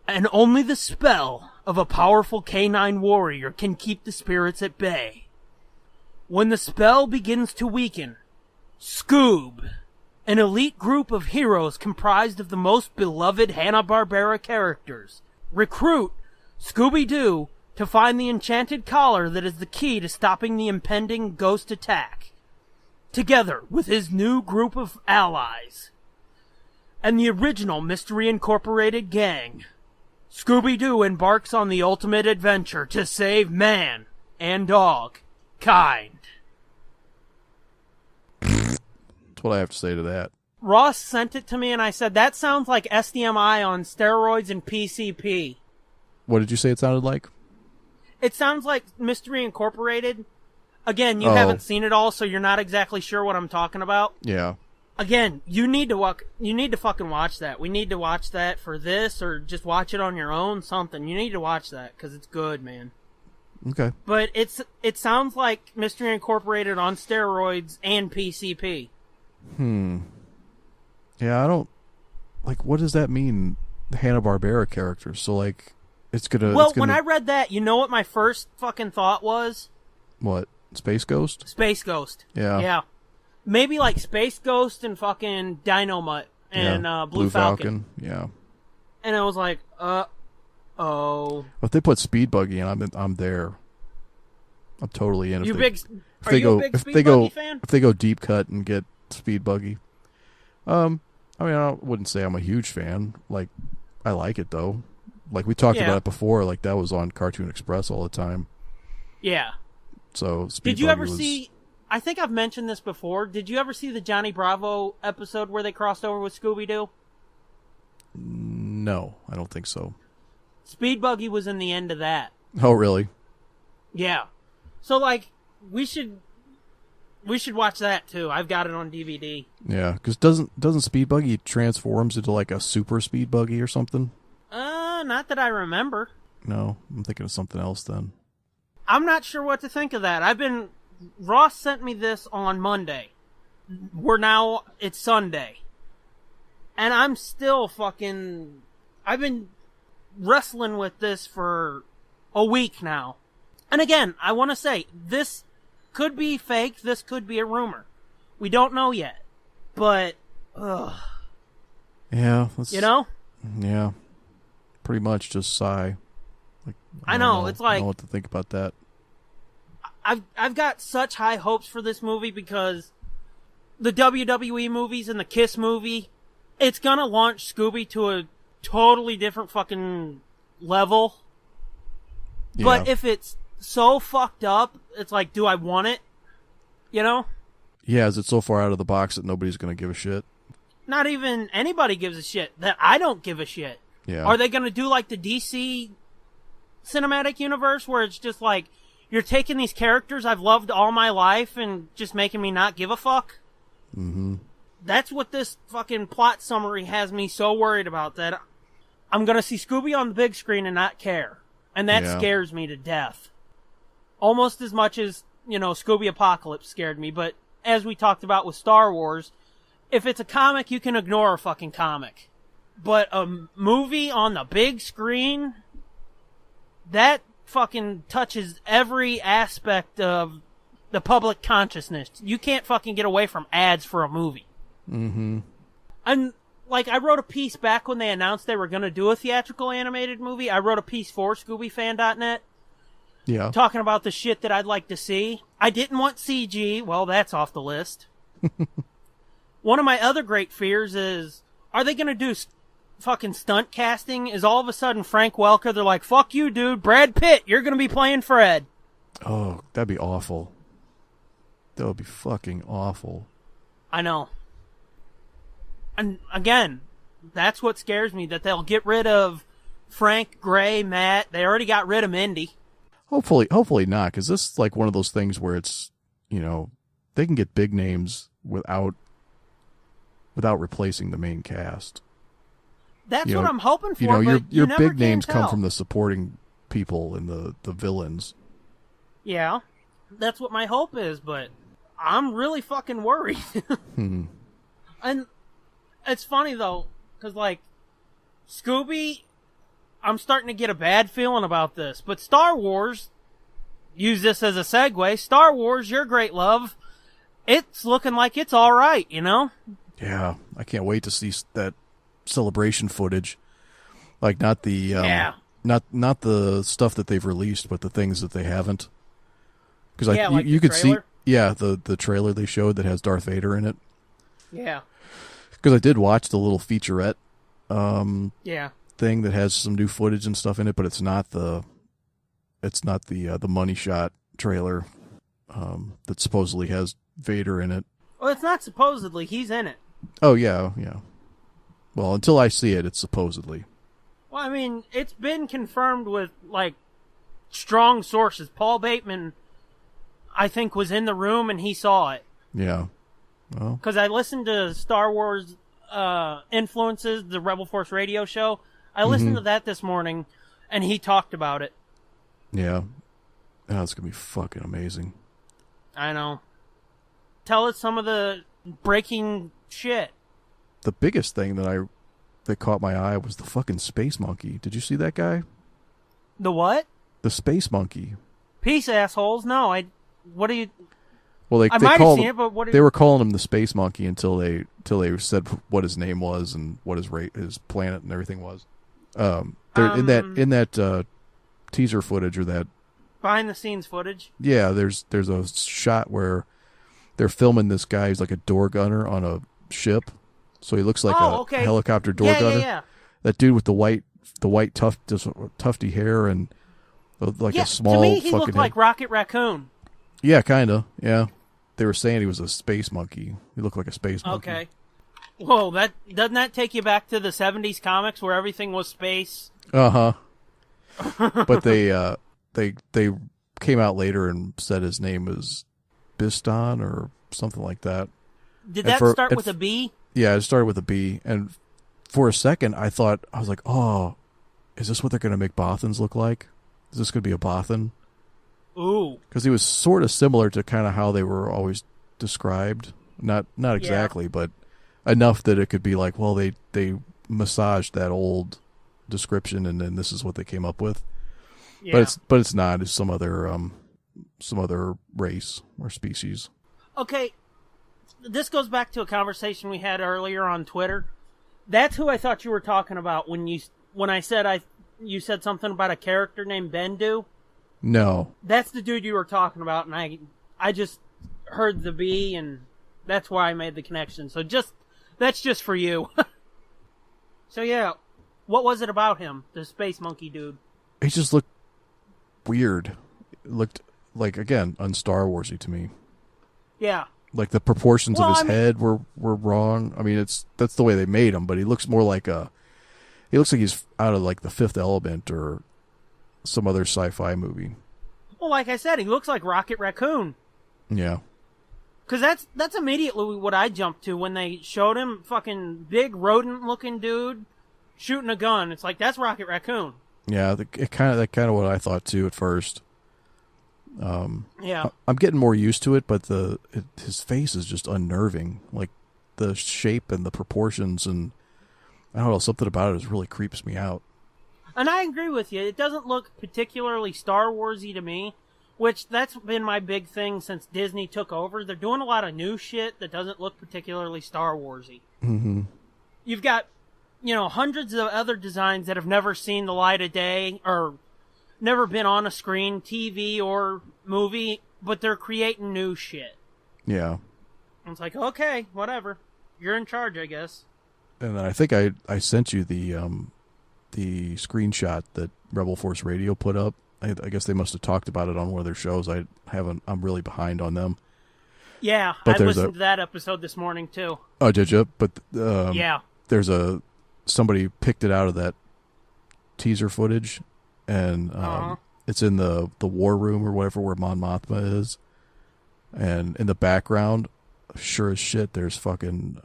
And only the spell of a powerful canine warrior can keep the spirits at bay. When the spell begins to weaken, S.C.O.O.B, an elite group of heroes comprised of the most beloved Hanna-Barbera characters, recruit Scooby-Doo to find the enchanted collar that is the key to stopping the impending ghost attack, together with his new group of allies. And the original Mystery Incorporated gang, Scooby-Doo embarks on the ultimate adventure to save man and dog kind.
That's what I have to say to that.
Ross sent it to me and I said, that sounds like SDMI on steroids and PCP.
What did you say it sounded like?
It sounds like Mystery Incorporated. Again, you haven't seen it all, so you're not exactly sure what I'm talking about.
Yeah.
Again, you need to fucking watch that. We need to watch that for this, or just watch it on your own, something. You need to watch that, because it's good, man.
Okay.
But it sounds like Mystery Incorporated on steroids and PCP.
Yeah, I don't... Like, what does that mean, the Hanna-Barbera characters? So, like, it's gonna...
Well, when I read that, you know what my first fucking thought was?
What? Space Ghost?
Space Ghost.
Yeah.
Yeah. Maybe like Space Ghost and fucking Dynamite and Blue Falcon.
Yeah.
And I was like, oh.
If they put Speed Buggy in, I'm there. I'm totally in.
Are you a big Speed Buggy fan?
If they go deep cut and get Speed Buggy. I mean, I wouldn't say I'm a huge fan. Like, I like it, though. Like, we talked about it before. Like, that was on Cartoon Express all the time.
Yeah.
So, Speed
Did you
Buggy
ever see... I think I've mentioned this before. Did you ever see the Johnny Bravo episode where they crossed over with Scooby-Doo?
No, I don't think so.
Speed Buggy was in the end of that.
Oh, really?
Yeah. So, like, we should watch that, too. I've got it on DVD.
Yeah, because doesn't Speed Buggy transforms into, like, a super Speed Buggy or something?
Not that I remember.
No, I'm thinking of something else then.
I'm not sure what to think of that. Ross sent me this on Monday. It's Sunday. And I'm still I've been wrestling with this for a week now. And again, I want to say, this could be fake, this could be a rumor. We don't know yet. But,
yeah.
You know?
Yeah. Pretty much just sigh. Like,
I know, it's like...
I don't know what to think about that.
I've got such high hopes for this movie because the WWE movies and the Kiss movie, it's gonna launch Scooby to a totally different fucking level. Yeah. But if it's so fucked up, it's like, do I want it? You know?
Yeah, is it so far out of the box that nobody's gonna give a shit?
Not even anybody gives a shit. That I don't give a shit.
Yeah.
Are they gonna do like the DC cinematic universe where it's just like, you're taking these characters I've loved all my life and just making me not give a fuck?
Mm-hmm.
That's what this fucking plot summary has me so worried about, that I'm gonna see Scooby on the big screen and not care. And that scares me to death. Almost as much as, Scooby Apocalypse scared me, but as we talked about with Star Wars, if it's a comic, you can ignore a fucking comic. But a movie on the big screen, that fucking touches every aspect of the public consciousness. You can't fucking get away from ads for a movie.
Mm-hmm.
And, I wrote a piece back when they announced they were going to do a theatrical animated movie. I wrote a piece for ScoobyFan.net.
Yeah.
Talking about the shit that I'd like to see. I didn't want CG. Well, that's off the list. One of my other great fears is, are they going to do fucking stunt casting? Is all of a sudden Frank Welker, they're like, fuck you, dude, Brad Pitt, you're gonna be playing Fred.
Oh, that'd be awful. That would be fucking awful.
I know. And again, that's what scares me, that they'll get rid of Frank, Gray, Matt. They already got rid of Mindy.
Hopefully not, because this is like one of those things where it's, they can get big names without replacing the main cast.
That's what I'm hoping for.
Your big names come from the supporting people and the villains.
Yeah, that's what my hope is, but I'm really fucking worried. And it's funny though, because like Scooby, I'm starting to get a bad feeling about this. But Star Wars, use this as a segue. Star Wars, your great love, it's looking like it's all right,
Yeah, I can't wait to see that celebration footage. Like not the not the stuff that they've released, but the things that they haven't. Because you could see the trailer they showed that has Darth Vader in it.
Yeah.
Because I did watch the little featurette thing that has some new footage and stuff in it, but it's not the money shot trailer that supposedly has Vader in it.
Well, it's not supposedly. He's in it.
Oh, yeah. Well, until I see it, it's supposedly.
Well, I mean, it's been confirmed with, like, strong sources. Paul Bateman, I think, was in the room and he saw it.
Yeah. Well,
because I listened to Star Wars Influences, the Rebel Force radio show. I listened to that this morning, and he talked about it.
Yeah. Oh, it's going to be fucking amazing.
I know. Tell us some of the breaking shit.
The biggest thing that caught my eye was the fucking space monkey. Did you see that guy?
The what?
The space monkey.
Peace, assholes. No, what do you...
Well,
I might have seen it, but what?
They were calling him the space monkey until they said what his name was and what his planet and everything was. In that teaser footage or that
behind the scenes footage.
Yeah, there's a shot where they're filming this guy who's like a door gunner on a ship, so he looks like a helicopter door gunner. Yeah. That dude with the white tufty hair and like a small.
To me, he
fucking
looked like Rocket Raccoon.
Yeah, kind of. Yeah. They were saying he was a space monkey. He looked like a space monkey.
Okay. Whoa, doesn't that take you back to the 70s comics where everything was space?
Uh-huh. But they came out later and said his name was Biston or something like that.
Did that start with a B?
Yeah, it started with a B. And for a second, I was like, oh, is this what they're going to make Bothans look like? Is this going to be a Bothan?
Ooh.
Because he was sort of similar to kind of how they were always described. Not exactly, but enough that it could be like, well, they massaged that old description and then this is what they came up with. Yeah. But it's not. It's some other race or species.
Okay. This goes back to a conversation we had earlier on Twitter. That's who I thought you were talking about when I said you said something about a character named Bendu.
No.
That's the dude you were talking about, and I just heard the B, and that's why I made the connection. So that's just for you. So yeah, what was it about him, the space monkey dude?
He just looked weird. Looked like, again, un-Star Warsy to me.
Yeah.
Like the proportions of his head were wrong. I mean, that's the way they made him, but he looks more like he looks like he's out of like The Fifth Element or some other sci-fi movie.
Well, like I said, he looks like Rocket Raccoon.
Yeah.
Because that's immediately what I jumped to when they showed him, fucking big rodent-looking dude shooting a gun. It's like, that's Rocket Raccoon.
Yeah, that kind of what I thought too at first.
Yeah.
I'm getting more used to it, but his face is just unnerving. Like the shape and the proportions, and I don't know, something about it really creeps me out.
And I agree with you. It doesn't look particularly Star Warsy to me, which that's been my big thing since Disney took over. They're doing a lot of new shit that doesn't look particularly Star Warsy.
Mm-hmm.
You've got, hundreds of other designs that have never seen the light of day or never been on a screen, TV or movie, but they're creating new shit.
Yeah.
And it's like, okay, whatever. You're in charge, I guess.
And then I think I sent you the screenshot that Rebel Force Radio put up. I guess they must have talked about it on one of their shows. I'm really behind on them.
Yeah,
But
I listened to that episode this morning too.
Oh, did you? But
yeah,
there's somebody picked it out of that teaser footage, and it's in the war room or whatever where Mon Mothma is, and in the background, sure as shit, there's fucking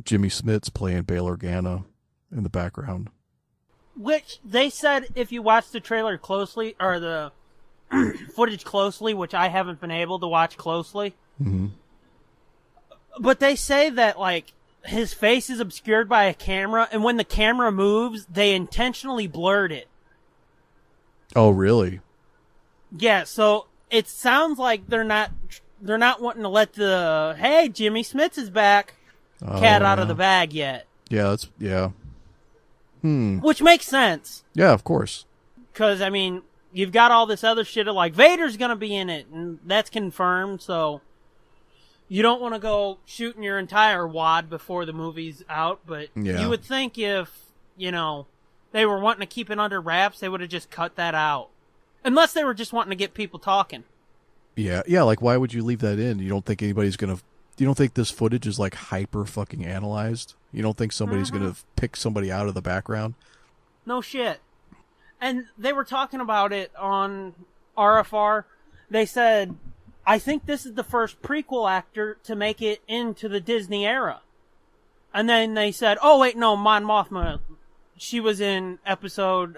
Jimmy Smits playing Bail Organa in the background.
Which they said if you watch the trailer closely or the footage closely, which I haven't been able to watch closely.
Mm-hmm.
But they say that, like, his face is obscured by a camera, and when the camera moves, they intentionally blurred it.
Oh, really?
Yeah, so it sounds like they're not wanting to let the, hey, Jimmy Smits is back, cat out of the bag yet.
Yeah, yeah.
Which makes sense.
Yeah, of course.
Because, I mean, you've got all this other shit of, like, Vader's gonna be in it, and that's confirmed, so you don't want to go shooting your entire wad before the movie's out, but you would think if, you know, they were wanting to keep it under wraps, they would have just cut that out. Unless they were just wanting to get people talking.
Yeah, like, why would you leave that in? You don't think anybody's gonna... You don't think this footage is, like, hyper fucking analyzed? You don't think somebody's gonna pick somebody out of the background?
No shit. And they were talking about it on RFR. They said, I think this is the first prequel actor to make it into the Disney era. And then they said, oh wait, no, Mon Mothma, she was in episode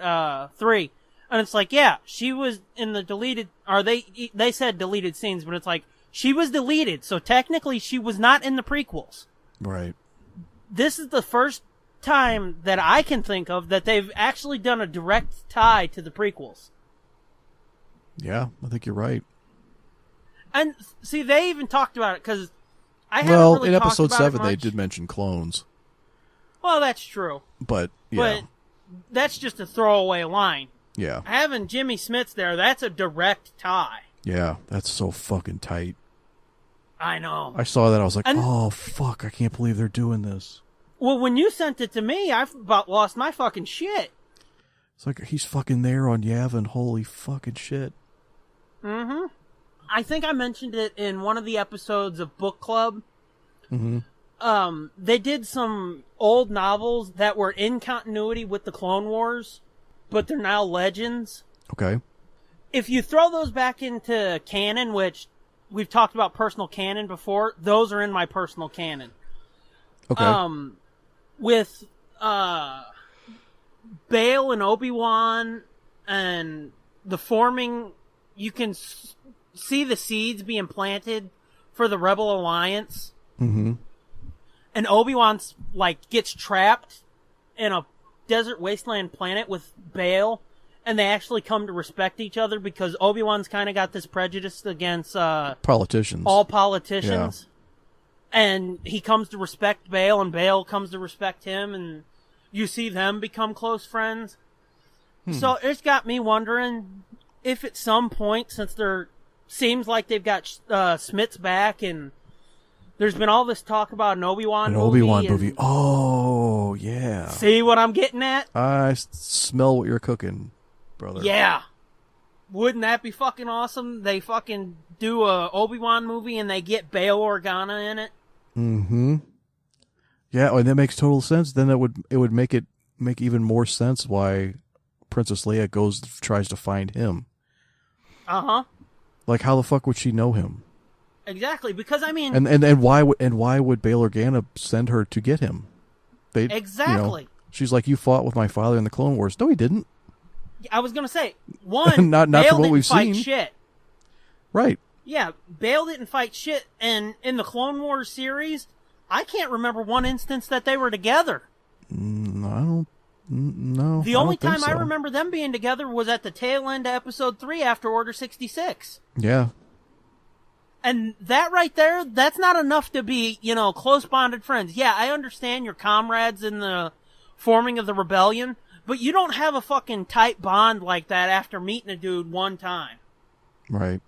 3. And it's like, yeah, she was in the deleted, or they said deleted scenes, but it's like, she was deleted, so technically she was not in the prequels.
Right.
This is the first time that I can think of that they've actually done a direct tie to the prequels.
Yeah, I think you're right.
And see, they even talked about it because I haven't really
in
talked
episode
about
7
it much.
they did mention clones.
Well, that's true.
But yeah,
but that's just a throwaway line.
Yeah,
having Jimmy Smits there—that's a direct tie.
Yeah, that's so fucking tight.
I know.
I saw that. I was like, oh, fuck. I can't believe they're doing this.
Well, when you sent it to me, I about lost my fucking shit.
It's like, he's fucking there on Yavin. Holy fucking shit.
Mm-hmm. I think I mentioned it in one of the episodes of Book Club.
Mm-hmm.
They did some old novels that were in continuity with the Clone Wars, but they're now legends.
Okay.
If you throw those back into canon, which we've talked about personal canon before, those are in my personal canon.
Okay.
With Bail and Obi-Wan and the forming, you can see the seeds being planted for the Rebel Alliance.
Mm-hmm.
And Obi-Wan's, like, gets trapped in a desert wasteland planet with Bail. And they actually come to respect each other because Obi-Wan's kind of got this prejudice against
politicians.
All politicians. Yeah. And he comes to respect Bail, and Bail comes to respect him, and you see them become close friends. So it's got me wondering if at some point, since there seems like they've got Smits back, and there's been all this talk about an Obi-Wan movie.
Oh, yeah.
See what I'm getting at?
I smell what you're cooking, brother.
Yeah. Wouldn't that be fucking awesome? They fucking do a Obi-Wan movie and they get Bail Organa in it.
Mm-hmm. Yeah, and that makes total sense. Then it would make even more sense why Princess Leia tries to find him.
Uh-huh.
Like, how the fuck would she know him?
Exactly, because I mean,
and why would Bail Organa send her to get him?
Exactly.
She's like, you fought with my father in the Clone Wars. No, he didn't.
I was gonna say, one,
not
Bail
from what
didn't
we've
fight
seen.
shit.
Right.
Yeah, Bail didn't fight shit, and in the Clone Wars series, I can't remember one instance that they were together.
No.
The only time I remember them being together was at the tail end of Episode 3 after Order 66.
Yeah.
And that right there, that's not enough to be, close bonded friends. Yeah, I understand you're comrades in the forming of the rebellion, but you don't have a fucking tight bond like that after meeting a dude one time.
Right.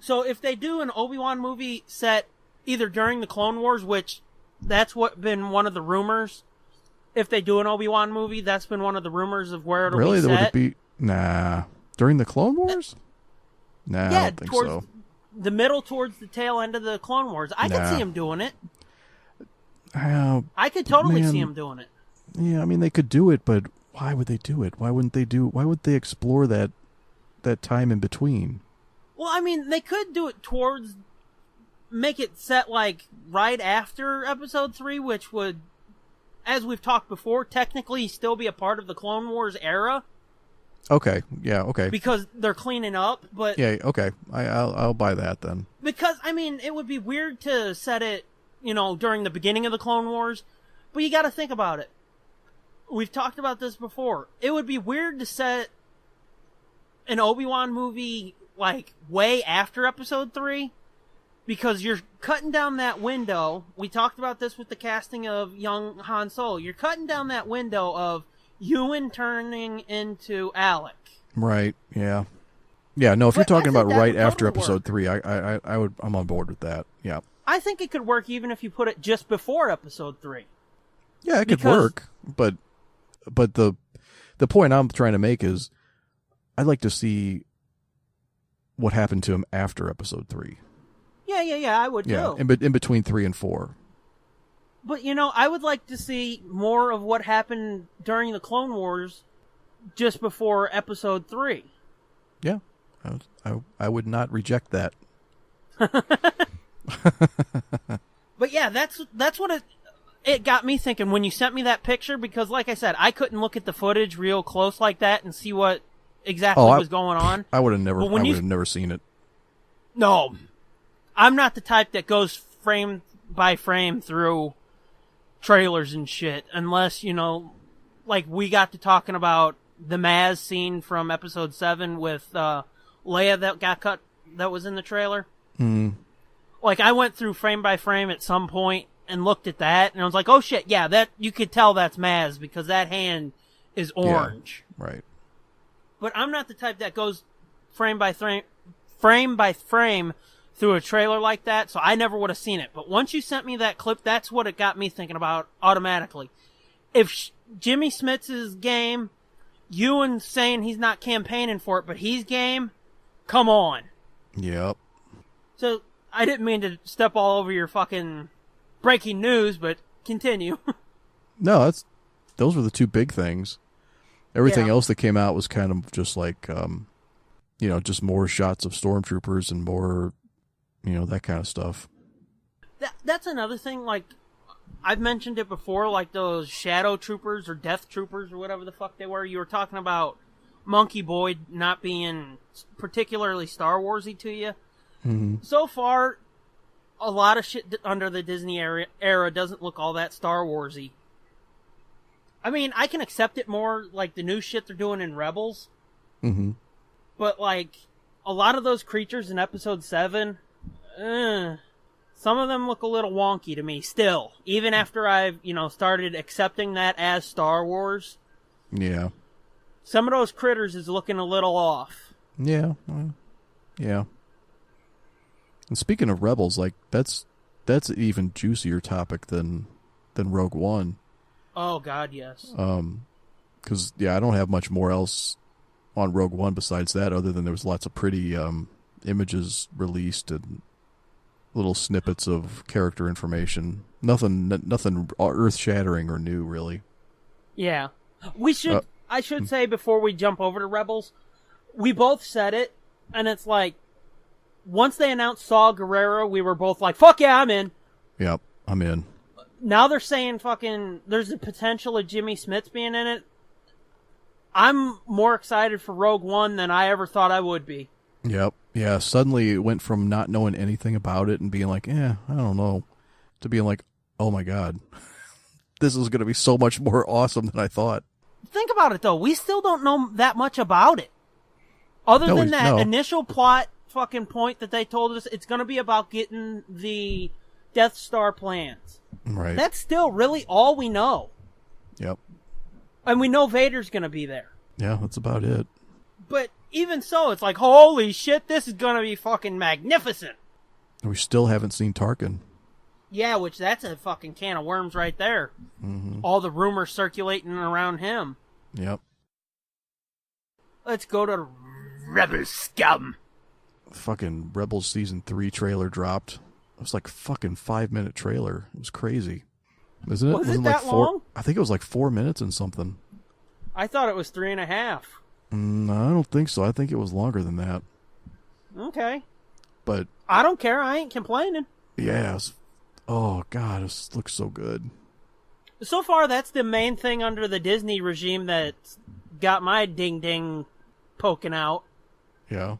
So if they do an Obi-Wan movie set either during the Clone Wars, which that's what been one of the rumors. If they do an Obi-Wan movie, that's been one of the rumors of where it'll be set.
Would it be? Nah. During the Clone Wars? Nah, I don't think so.
the middle towards the tail end of the Clone Wars. I could see him doing it. I could totally see him doing it.
Yeah, I mean, they could do it, but why would they do it? Why would they explore that time in between?
Well, I mean, they could do it make it set, like, right after Episode 3, which would, as we've talked before, technically still be a part of the Clone Wars era.
Okay, yeah, okay.
Because they're cleaning up, but...
Yeah, okay. I'll buy that then.
Because, I mean, it would be weird to set it, during the beginning of the Clone Wars, but you gotta think about it. We've talked about this before. It would be weird to set an Obi-Wan movie, like, way after Episode 3, because you're cutting down that window. We talked about this with the casting of young Han Solo. You're cutting down that window of Ewan turning into Alec.
Right, yeah. Yeah, no, if you're talking about right after Episode 3, I'm on board with that, yeah.
I think it could work even if you put it just before Episode 3.
Yeah, it could work, but the point I'm trying to make is I'd like to see what happened to him after Episode 3.
Yeah, I would too.
In between 3 and 4.
But, I would like to see more of what happened during the Clone Wars just before Episode 3.
Yeah, I would not reject that.
But yeah, that's what it got me thinking when you sent me that picture, because like I said, I couldn't look at the footage real close like that and see what exactly was going on.
I would have never seen it.
No. I'm not the type that goes frame by frame through trailers and shit, unless, like we got to talking about the Maz scene from Episode 7 with Leia that got cut, that was in the trailer.
Mm.
Like, I went through frame by frame at some point and looked at that, and I was like, oh shit, yeah, that you could tell that's Maz, because that hand is orange.
Yeah, right.
But I'm not the type that goes frame by frame through a trailer like that, so I never would have seen it. But once you sent me that clip, that's what it got me thinking about automatically. If Jimmy Smits is game, Ewan's saying he's not campaigning for it, but he's game, come on.
Yep.
So, I didn't mean to step all over your fucking breaking news, but continue.
No, those were the two big things. Everything else that came out was kind of just like, just more shots of stormtroopers and more, that kind of stuff.
That's another thing, like, I've mentioned it before, like those shadow troopers or death troopers or whatever the fuck they were. You were talking about Monkey Boy not being particularly Star Warsy to you.
Mm-hmm.
So far, a lot of shit under the Disney era doesn't look all that Star Warsy. I mean, I can accept it more, like the new shit they're doing in Rebels.
Mm-hmm.
But, like, a lot of those creatures in Episode 7, some of them look a little wonky to me still. Even after I've, started accepting that as Star Wars.
Yeah.
Some of those critters is looking a little off.
Yeah. Yeah. And speaking of Rebels, like, that's an even juicier topic than Rogue One.
Oh, God, yes.
Because, I don't have much more else on Rogue One besides that, other than there was lots of pretty images released and little snippets of character information. Nothing earth-shattering or new, really.
Yeah. I should say before we jump over to Rebels, we both said it, and it's like, once they announced Saw Gerrera, we were both like, fuck yeah, I'm in.
Yep, I'm in.
Now they're saying fucking, there's the potential of Jimmy Smits being in it. I'm more excited for Rogue One than I ever thought I would be.
Yep. Yeah, suddenly it went from not knowing anything about it and being like, I don't know, to being like, oh my God, this is going to be so much more awesome than I thought.
Think about it, though. We still don't know that much about it. Other than that initial plot fucking point that they told us, it's going to be about getting the Death Star plans.
Right.
That's still really all we know.
Yep.
And we know Vader's going to be there.
Yeah, that's about it.
But even so, it's like, holy shit, this is going to be fucking magnificent.
We still haven't seen Tarkin.
Yeah, which that's a fucking can of worms right there.
Mm-hmm.
All the rumors circulating around him.
Yep.
Let's go to Rebel Scum.
fucking Rebels Season 3 trailer dropped. It was like a fucking 5-minute trailer. It was crazy. Isn't it?
Was it
Wasn't
that
like
long?
I think it was like 4 minutes and something.
I thought it was 3.5.
I don't think so. I think it was longer than that.
Okay.
But
I don't care. I ain't complaining.
yeah. Oh, God. It looks so good.
So far, that's the main thing under the Disney regime that's got my ding-ding poking out.
Yeah.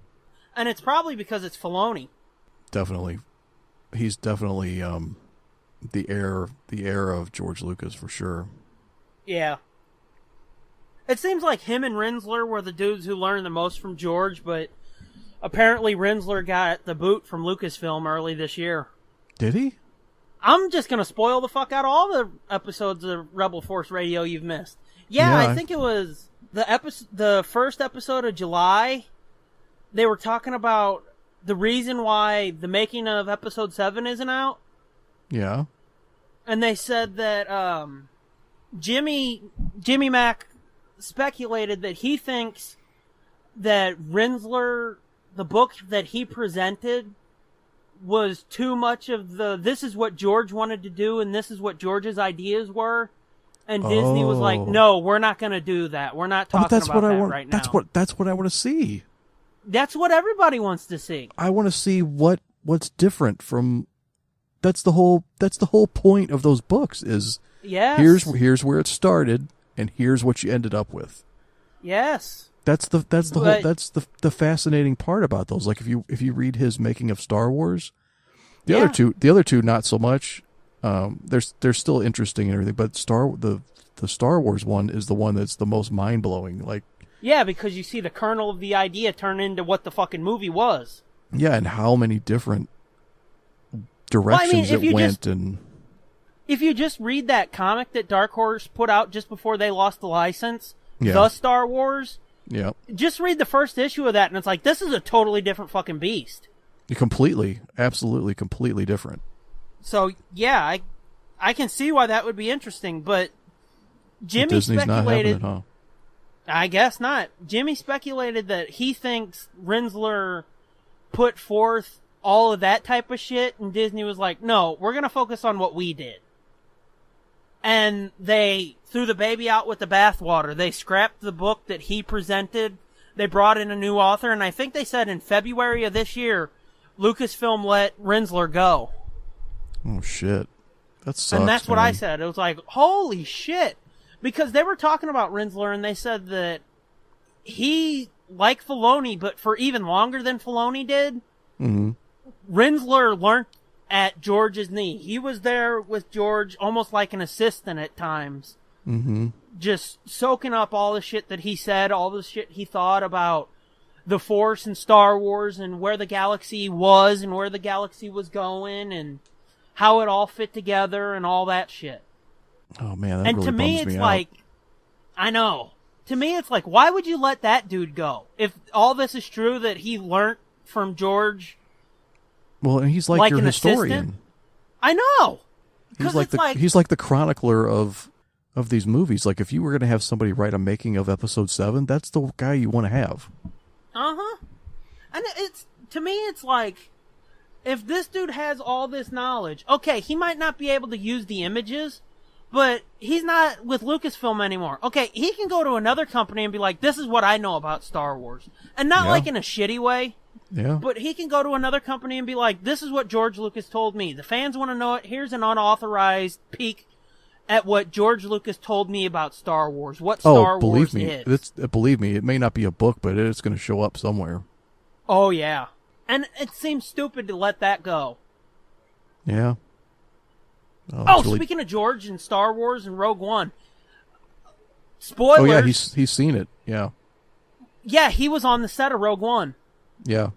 And it's probably because it's Filoni.
Definitely. He's definitely the heir of George Lucas for sure.
Yeah. It seems like him and Rinsler were the dudes who learned the most from George, but apparently Rinsler got the boot from Lucasfilm early this year.
Did he?
I'm just going to spoil the fuck out of all the episodes of Rebel Force Radio you've missed. Yeah, I think it was the first episode of July. They were talking about the reason why the making of episode 7 isn't out.
Yeah.
And they said that Jimmy Mack speculated that he thinks that Rinsler, the book that he presented, was too much of this is what George wanted to do and this is what George's ideas were. And Disney was like, no, we're not going to do that. We're not talking about that right now.
That's what I want to see.
That's what everybody wants to see.
I want to see what's different from. That's the whole point of those books. Is
yes.
Here's where it started, and here's what you ended up with.
Yes.
That's the fascinating part about those. Like if you read his making of Star Wars, the other two not so much. They're still interesting and everything, but the Star Wars one is the one that's the most mind blowing. Like.
Yeah, because you see the kernel of the idea turn into what the fucking movie was. Yeah,
and how many different directions it went. And
if you just read that comic that Dark Horse put out just before they lost the license,
yeah.
The Star Wars,
yeah,
just read the first issue of that, and it's like, this is a totally different fucking beast.
Absolutely completely different.
So, yeah, I can see why that would be interesting, but Jimmy
Disney's
speculated...
not having it, huh?
I guess not. Jimmy speculated that he thinks Rinsler put forth all of that type of shit, and Disney was like, no, we're going to focus on what we did. And they threw the baby out with the bathwater. They scrapped the book that he presented. They brought in a new author, and I think they said in February of this year, Lucasfilm let Rinsler go.
Oh, shit. That sucks,
and that's
man.
what I said. It was like, holy shit. Because they were talking about Rinsler, and they said that he, like Filoni, but for even longer than Filoni did, Rinsler learned at George's knee. He was there with George almost like an assistant at times. Just soaking up all the shit that he said, all the shit he thought about the Force and Star Wars and where the galaxy was and where the galaxy was going and how it all fit together and all that shit.
Oh, man, that
and
really
to me,
bums
it's
me
like,
out.
I know. To me, it's like, why would you let that dude go? If all this is true that he learned from George.
Well, and he's like your historian.
Assistant, I know.
He's like the chronicler of these movies. Like, if you were going to have somebody write a making of Episode 7, that's the guy you want to have.
And to me, it's like, if this dude has all this knowledge, okay, he might not be able to use the images, but he's not with Lucasfilm anymore. Okay, he can go to another company and be like, this is what I know about Star Wars. And not like in a shitty way.
Yeah.
But he can go to another company and be like, this is what George Lucas told me. The fans want to know it. Here's an unauthorized peek at what George Lucas told me about Star Wars. What Star Wars is.
Believe me, it may not be a book, but it's going to show up somewhere.
Oh, yeah. And it seems stupid to let that go.
Yeah.
Speaking of George and Star Wars and Rogue One. Spoilers.
Oh, yeah, he's seen it. Yeah.
Yeah, he was on the set of Rogue One.
Yeah.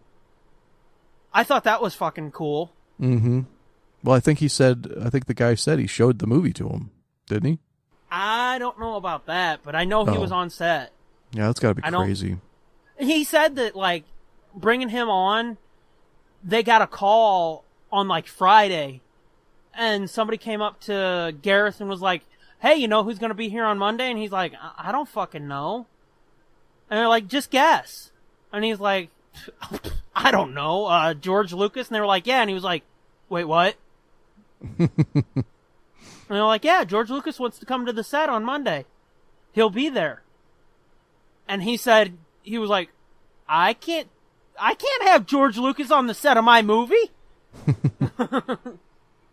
I thought that was fucking cool.
Well, I think the guy said he showed the movie to him, didn't he?
I don't know about that, but I know he was on set.
Yeah, that's got to be crazy.
He said that, like, bringing him on, they got a call on, like, Friday, and somebody came up to Gareth and was like, hey, you know who's going to be here on Monday? And he's like, I don't fucking know. And they're like, just guess. And he's like, I don't know, George Lucas? And they were like, yeah. And he was like, wait, what? And they're like, yeah, George Lucas wants to come to the set on Monday. He'll be there. And he said, he was like, I can't have George Lucas on the set of my movie.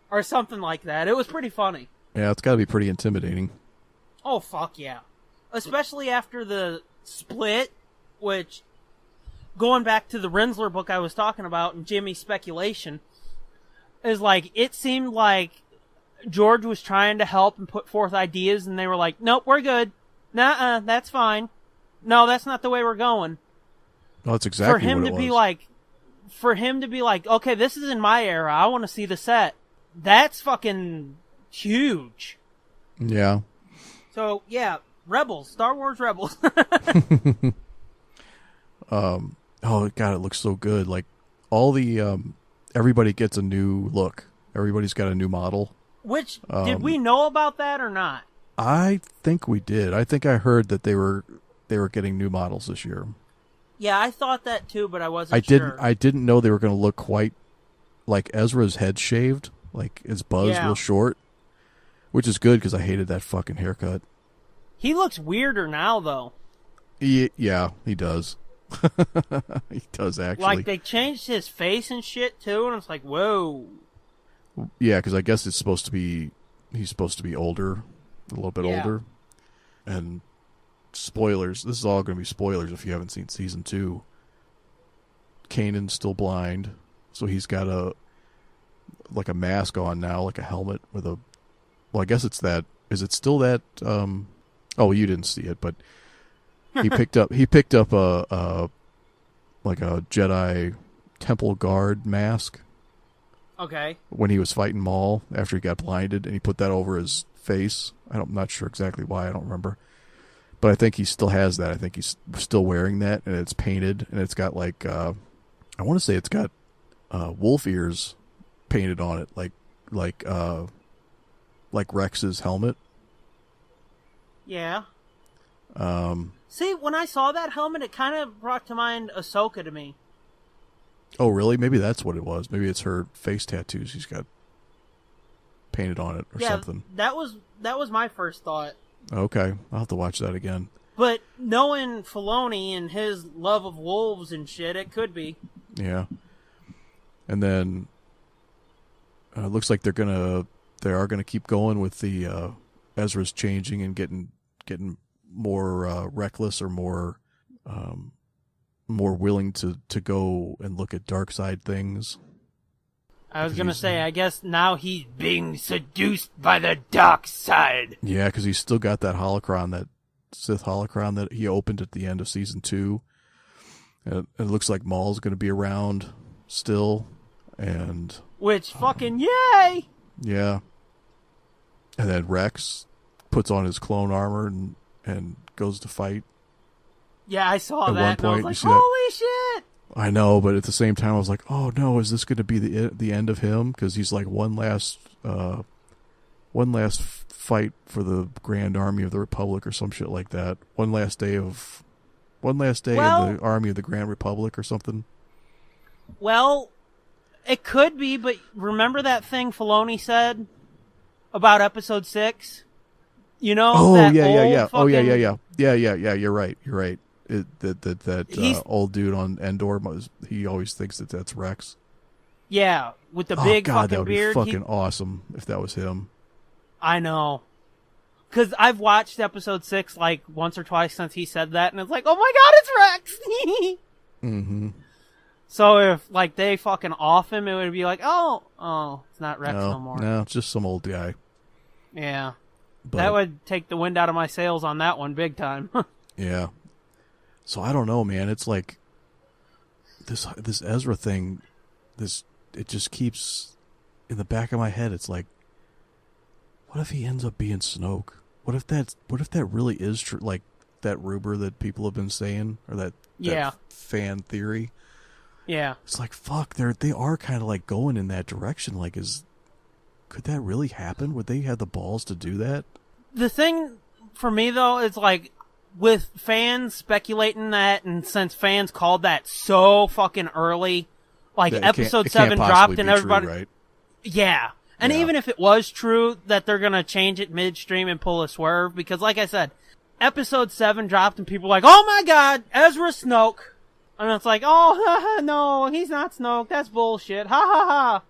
Or something like that. It was pretty funny.
Yeah, it's got to be pretty intimidating.
Oh, fuck yeah. Especially after the split, which, going back to the Rinsler book I was talking about and Jimmy's speculation, is like, it seemed like George was trying to help and put forth ideas, and they were like, nope, we're good. Nuh-uh, that's fine. No, that's not the way we're going.
Oh, that's exactly what it was.
For him to be like, okay, this is in my era, I want to see the set. That's fucking huge.
Yeah.
So, yeah, Rebels, Star Wars Rebels.
Oh, God, it looks so good. Like, all the, everybody gets a new look. Everybody's got a new model.
Which, did we know about that or not?
I think we did. I think I heard that they were getting new models this year.
Yeah, I thought that too, but I wasn't sure.
I didn't know they were going to look quite like Ezra's head shaved. Like, his buzz real short. Which is good, because I hated that fucking haircut.
He looks weirder now, though.
Yeah, he does. He does, actually.
Like, they changed his face and shit, too, and it's like, whoa.
Yeah, because I guess he's supposed to be older. A little bit older. And spoilers. This is all going to be spoilers if you haven't seen season 2. Kanan's still blind, so he's got a mask on now, like a helmet with a... Well, I guess it's that... Is it still that... Oh, you didn't see it, but he picked up a Jedi Temple Guard mask.
Okay.
When he was fighting Maul after he got blinded, and he put that over his face. I'm not sure exactly why. I don't remember. But I think he still has that. I think he's still wearing that, and it's painted, and it's got like... I want to say it's got wolf ears painted on it, like Rex's helmet.
Yeah. See, when I saw that helmet, it kind of brought to mind Ahsoka to me.
Oh, really? Maybe that's what it was. Maybe it's her face tattoos she's got painted on it or something.
That was my first thought.
Okay, I'll have to watch that again.
But knowing Filoni and his love of wolves and shit, it could be. Yeah.
And then it looks like they are gonna keep going with the Ezra's changing and getting more reckless or more willing to go and look at dark side things.
I was gonna say, I guess now he's being seduced by the dark side.
Yeah, because he's still got that holocron, that Sith holocron that he opened at the end of season 2. And it looks like Maul's gonna be around still, and
which fucking yay!
Yeah. And then Rex puts on his clone armor and goes to fight.
Yeah, I saw that.
At one point,
and I was like, holy shit!
I know, but at the same time, I was like, oh no, is this going to be the end of him? Because he's like one last fight for the Grand Army of the Republic or some shit like that. One last day in the Army of the Grand Republic or something.
Well, it could be, but remember that thing Filoni said about episode 6? You know?
Oh,
that
yeah.
fucking...
Yeah. You're right. That old dude on Endor, he always thinks that's Rex.
Yeah, with the big
God,
fucking beard.
that would be fucking awesome if that was him.
I know. Because I've watched episode 6 like once or twice since he said that, and it's like, oh my god, it's Rex!
Mm-hmm.
So if like they fucking off him, it would be like, oh, it's not Rex no more.
No, it's just some old guy.
Yeah. But that would take the wind out of my sails on that one big time.
Yeah. So I don't know, man. It's like this Ezra thing, it just keeps in the back of my head. It's like, what if he ends up being Snoke? What if that really is true? Like that rumor that people have been saying, or that fan theory.
Yeah.
It's like, fuck, they are kind of like going in that direction. Like, could that really happen? Would they have the balls to do that?
The thing for me though is like, with fans speculating that, and since fans called that so fucking early, like episode 7 dropped and everybody,
true, right?
Yeah. And even if it was true that they're going to change it midstream and pull a swerve, because like I said, episode 7 dropped and people were like, oh my god, Ezra Snoke. And it's like, oh, no, he's not Snoke. That's bullshit. Ha ha ha.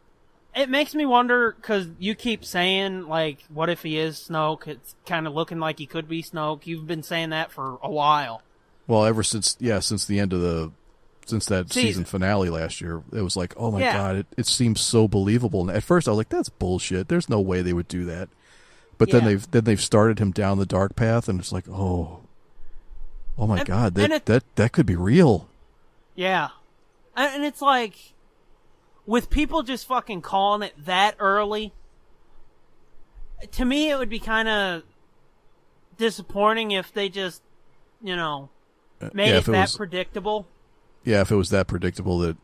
It makes me wonder, because you keep saying, like, what if he is Snoke? It's kind of looking like he could be Snoke. You've been saying that for a while.
Well, ever since the end of since that season finale last year, it was like, oh my god, it seems so believable. And at first I was like, that's bullshit. There's no way they would do that. But then they've started him down the dark path, and it's like, oh my god, that could be real.
Yeah. And it's like, with people just fucking calling it that early, to me it would be kind of disappointing if they just, made it that predictable.
Yeah, if it was that predictable, that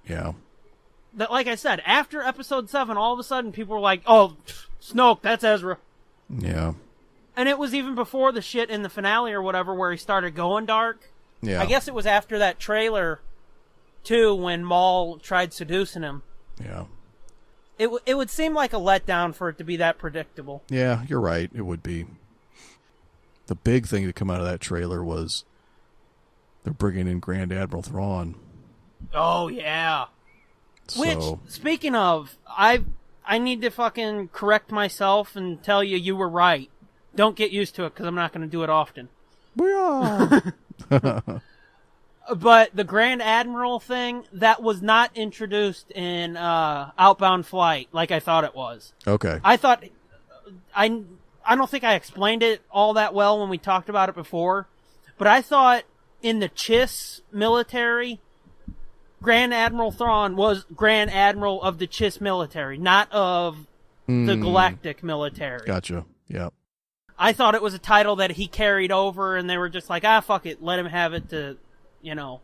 like I said, after episode 7, all of a sudden people were like, oh, Snoke, that's Ezra.
Yeah.
And it was even before the shit in the finale or whatever where he started going dark.
Yeah.
I guess it was after that trailer, too, when Maul tried seducing him.
Yeah.
It would seem like a letdown for it to be that predictable.
Yeah, you're right. It would be. The big thing to come out of that trailer was they're bringing in Grand Admiral Thrawn.
Oh, yeah.
So,
which, speaking of, I need to fucking correct myself and tell you were right. Don't get used to it, because I'm not going to do it often.
Yeah.
But the Grand Admiral thing, that was not introduced in Outbound Flight like I thought it was.
Okay.
I thought... I don't think I explained it all that well when we talked about it before, but I thought in the Chiss military, Grand Admiral Thrawn was Grand Admiral of the Chiss military, not of the Galactic military.
Gotcha. Yeah.
I thought it was a title that he carried over, and they were just like, fuck it, let him have it to,
Yeah.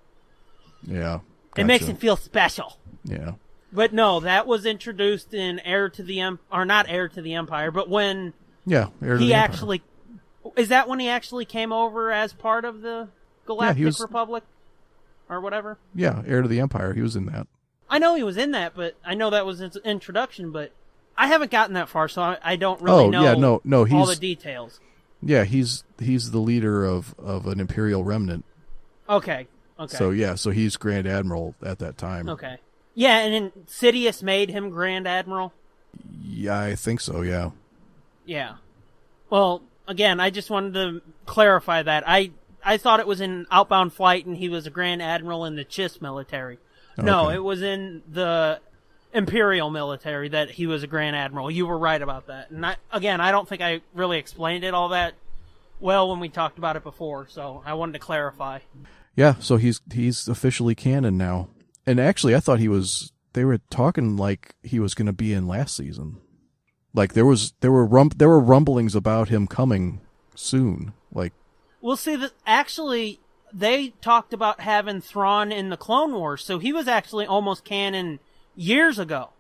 Gotcha.
It
makes him feel special.
Yeah.
But no, that was introduced in Heir to the or not Heir to the Empire, but when
Heir to the Empire.
Is that when he actually came over as part of the Galactic Republic? Or whatever?
Yeah, Heir to the Empire. He was in that.
I know he was in that, but I know that was his introduction, but I haven't gotten that far, so I don't really know all the details.
Yeah, he's the leader of an Imperial remnant.
Okay.
So he's Grand Admiral at that time.
Okay. Yeah, and then Sidious made him Grand Admiral?
Yeah, I think so, yeah.
Yeah. Well, again, I just wanted to clarify that. I thought it was in Outbound Flight and he was a Grand Admiral in the Chiss military. Okay. No, it was in the Imperial military that he was a Grand Admiral. You were right about that. And I don't think I really explained it all that well when we talked about it before, so I wanted to clarify.
Yeah, so he's officially canon now. And actually, I thought they were talking like he was going to be in last season. Like there were rumblings about him coming soon. Like,
we'll see that actually they talked about having Thrawn in the Clone Wars, so he was actually almost canon years ago.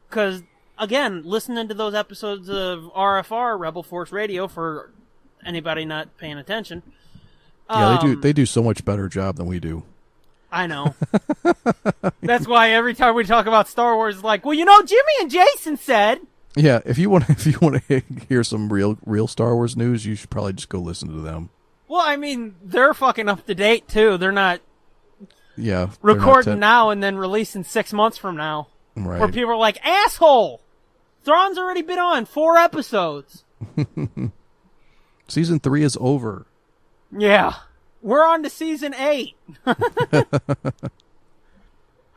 Because again, listening to those episodes of RFR, Rebel Force Radio, for anybody not paying attention.
Yeah, they do so much better job than we do.
I know. That's why every time we talk about Star Wars, it's like, well, Jimmy and Jason said. Yeah,
if you want to hear some real Star Wars news, you should probably just go listen to them.
Well, I mean, they're fucking up to date too. They're not.
Yeah.
Recording now and then releasing 6 months from now.
Right.
Where people are like, asshole! Thrawn's already been on 4 episodes.
Season 3 is over.
Yeah. We're on to season 8. I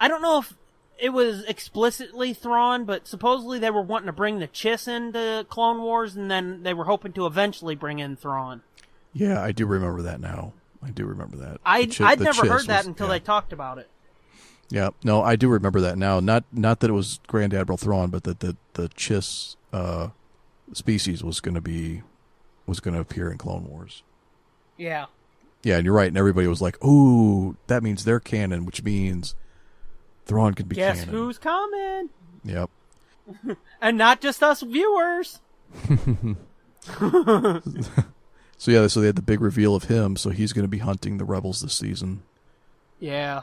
don't know if it was explicitly Thrawn, but supposedly they were wanting to bring the Chiss into Clone Wars, and then they were hoping to eventually bring in Thrawn.
Yeah, I do remember that now. I do remember that.
I'd never heard that until they talked about it.
Yeah, no, I do remember that now. Not that it was Grand Admiral Thrawn, but that the Chiss species was going to appear in Clone Wars.
Yeah.
Yeah, and you're right. And everybody was like, "Ooh, that means they're canon, which means Thrawn could be canon."
Guess who's coming?
Yep.
And not just us viewers.
So yeah, so they had the big reveal of him. So he's going to be hunting the rebels this season.
Yeah.